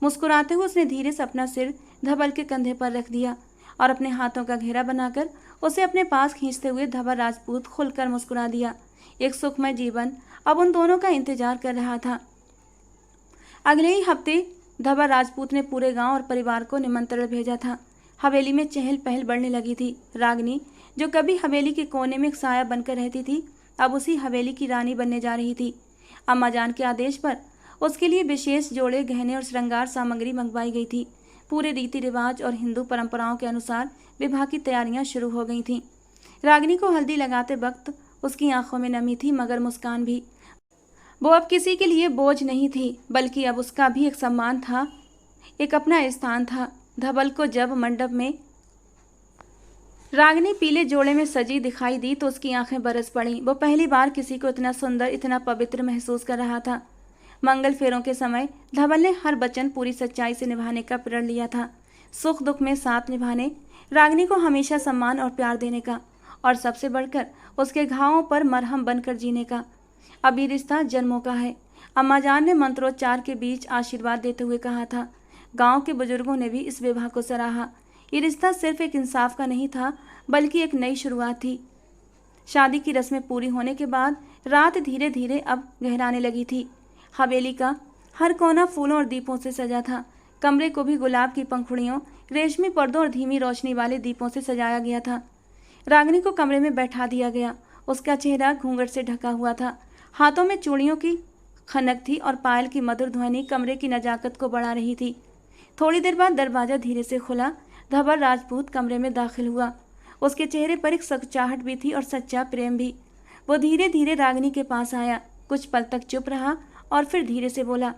मुस्कुराते हुए उसने धीरे से अपना सिर धवल के कंधे पर रख दिया और अपने हाथों का घेरा बनाकर उसे अपने पास खींचते हुए धवल राजपूत खुलकर मुस्कुरा दिया। एक सुखमय जीवन अब उन दोनों का इंतजार कर रहा था। अगले ही हफ्ते धवल राजपूत ने पूरे गांव और परिवार को निमंत्रण भेजा था। हवेली में चहल पहल बढ़ने लगी थी। रागिनी, जो कभी हवेली के कोने में एक साया बनकर रहती थी, अब उसी हवेली की रानी बनने जा रही थी। अम्माजान के आदेश पर उसके लिए विशेष जोड़े, गहने और श्रृंगार सामग्री मंगवाई गई थी। पूरे रीति रिवाज और हिंदू परंपराओं के अनुसार विवाह की तैयारियां शुरू हो गई थीं। रागिनी को हल्दी लगाते वक्त उसकी आंखों में नमी थी, मगर मुस्कान भी। वो अब किसी के लिए बोझ नहीं थी, बल्कि अब उसका भी एक सम्मान था, एक अपना स्थान था। धवल को जब मंडप में रागिनी पीले जोड़े में सजी दिखाई दी तो उसकी आंखें बरस पड़ीं। वो पहली बार किसी को इतना सुंदर, इतना पवित्र महसूस कर रहा था। मंगल फेरों के समय धवल ने हर वचन पूरी सच्चाई से निभाने का प्रण लिया था। सुख दुख में साथ निभाने, रागिनी को हमेशा सम्मान और प्यार देने का, और सबसे बढ़कर उसके घावों पर मरहम बनकर जीने का। अब ये रिश्ता जन्मों का है। अम्माजान ने मंत्रोच्चार के बीच आशीर्वाद देते हुए कहा था। गांव के बुजुर्गों ने भी इस विवाह को सराहा। ये रिश्ता सिर्फ एक इंसाफ का नहीं था, बल्कि एक नई शुरुआत थी। शादी की रस्में पूरी होने के बाद रात धीरे धीरे अब गहराने लगी थी। हवेली का हर कोना फूलों और दीपों से सजा था। कमरे को भी गुलाब की पंखुड़ियों, रेशमी पर्दों और धीमी रोशनी वाले दीपों से सजाया गया था। रागिनी को कमरे में बैठा दिया गया। उसका चेहरा घूंघट से ढका हुआ था। हाथों में चूड़ियों की खनक थी और पायल की मधुर ध्वनि कमरे की नजाकत को बढ़ा रही थी। थोड़ी देर बाद दरवाजा धीरे से खुला। धवल राजपूत कमरे में दाखिल हुआ। उसके चेहरे पर एक सचाहट भी थी और सच्चा प्रेम भी। वो धीरे धीरे रागिनी के पास आया, कुछ पल तक चुप रहा और फिर धीरे से बोला,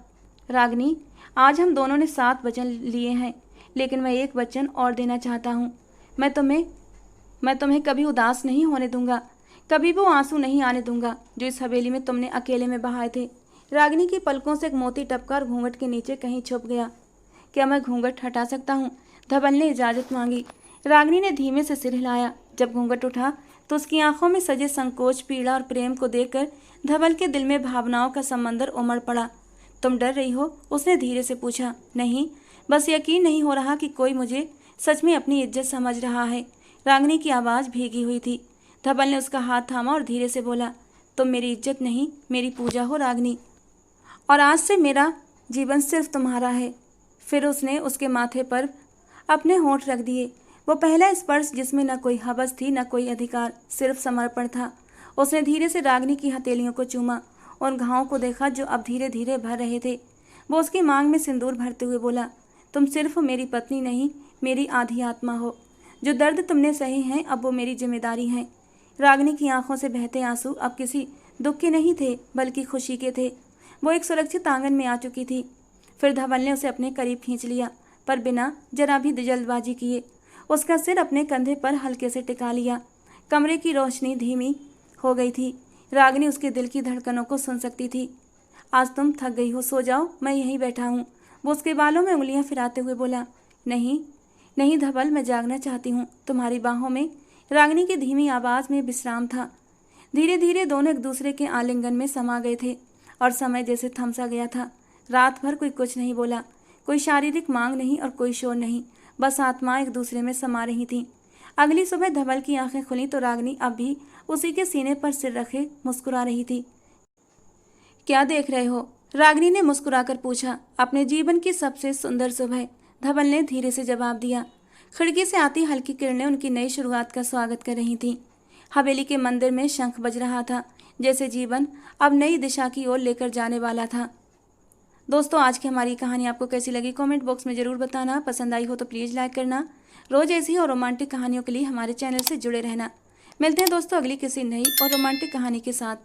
रागिनी, आज हम दोनों ने 7 वचन लिए हैं, लेकिन मैं एक वचन और देना चाहता हूँ। मैं तुम्हें कभी उदास नहीं होने दूंगा, कभी वो आंसू नहीं आने दूंगा जो इस हवेली में तुमने अकेले में बहाए थे। रागिनी की पलकों से एक मोती टपका और घूंघट के नीचे कहीं छुप गया। क्या मैं घूंघट हटा सकता हूँ? धवल ने इजाजत मांगी। रागिनी ने धीमे से सिर हिलाया। जब घूंघट उठा तो उसकी आंखों में सजे संकोच, पीड़ा और प्रेम को देखकर धवल के दिल में भावनाओं का समंदर उमड़ पड़ा। तुम डर रही हो? उसने धीरे से पूछा। नहीं, बस यकीन नहीं हो रहा कि कोई मुझे सच में अपनी इज्जत समझ रहा है। रागिनी की आवाज़ भीगी हुई थी। धवल ने उसका हाथ थामा और धीरे से बोला, तुम मेरी इज्जत नहीं, मेरी पूजा हो रागिनी, और आज से मेरा जीवन सिर्फ तुम्हारा है। फिर उसने उसके माथे पर अपने होंठ रख दिए। वो पहला स्पर्श जिसमें न कोई हवस थी, न कोई अधिकार, सिर्फ समर्पण था। उसने धीरे से रागिनी की हथेलियों को चूमा, उन घावों को देखा जो अब धीरे धीरे भर रहे थे। वो उसकी मांग में सिंदूर भरते हुए बोला, तुम सिर्फ मेरी पत्नी नहीं, मेरी आधी आत्मा हो। जो दर्द तुमने सहे हैं अब वो मेरी जिम्मेदारी है। रागिनी की आंखों से बहते आंसू अब किसी दुख के नहीं थे, बल्कि खुशी के थे। वो एक सुरक्षित आंगन में आ चुकी थी। फिर धवल ने उसे अपने करीब खींच लिया, पर बिना जरा भी जल्दबाजी किए। उसका सिर अपने कंधे पर हल्के से टिका लिया। कमरे की रोशनी धीमी हो गई थी। रागिनी उसके दिल की धड़कनों को सुन सकती थी। आज तुम थक गई हो, सो जाओ, मैं यहीं बैठा हूँ। वो उसके बालों में उंगलियां फिराते हुए बोला, नहीं नहीं धवल, मैं जागना चाहती हूँ तुम्हारी बाहों में। रागिनी की धीमी आवाज़ में विश्राम था। धीरे धीरे दोनों एक दूसरे के आलिंगन में समा गए थे और समय जैसे थम सा गया था। रात भर कोई कुछ नहीं बोला, कोई शारीरिक मांग नहीं और कोई शोर नहीं, बस आत्माएं एक दूसरे में समा रही थीं। अगली सुबह धवल की आंखें खुली तो रागिनी अब भी उसी के सीने पर सिर रखे मुस्कुरा रही थी। क्या देख रहे हो? रागिनी ने मुस्कुराकर पूछा। अपने जीवन की सबसे सुंदर सुबह, धवल ने धीरे से जवाब दिया। खिड़की से आती हल्की किरणें उनकी नई शुरुआत का स्वागत कर रही थीं। हवेली के मंदिर में शंख बज रहा था, जैसे जीवन अब नई दिशा की ओर लेकर जाने वाला था। दोस्तों, आज की हमारी कहानी आपको कैसी लगी कमेंट बॉक्स में ज़रूर बताना। पसंद आई हो तो प्लीज़ लाइक करना। रोज़ ऐसी और रोमांटिक कहानियों के लिए हमारे चैनल से जुड़े रहना। मिलते हैं दोस्तों अगली किसी नई और रोमांटिक कहानी के साथ।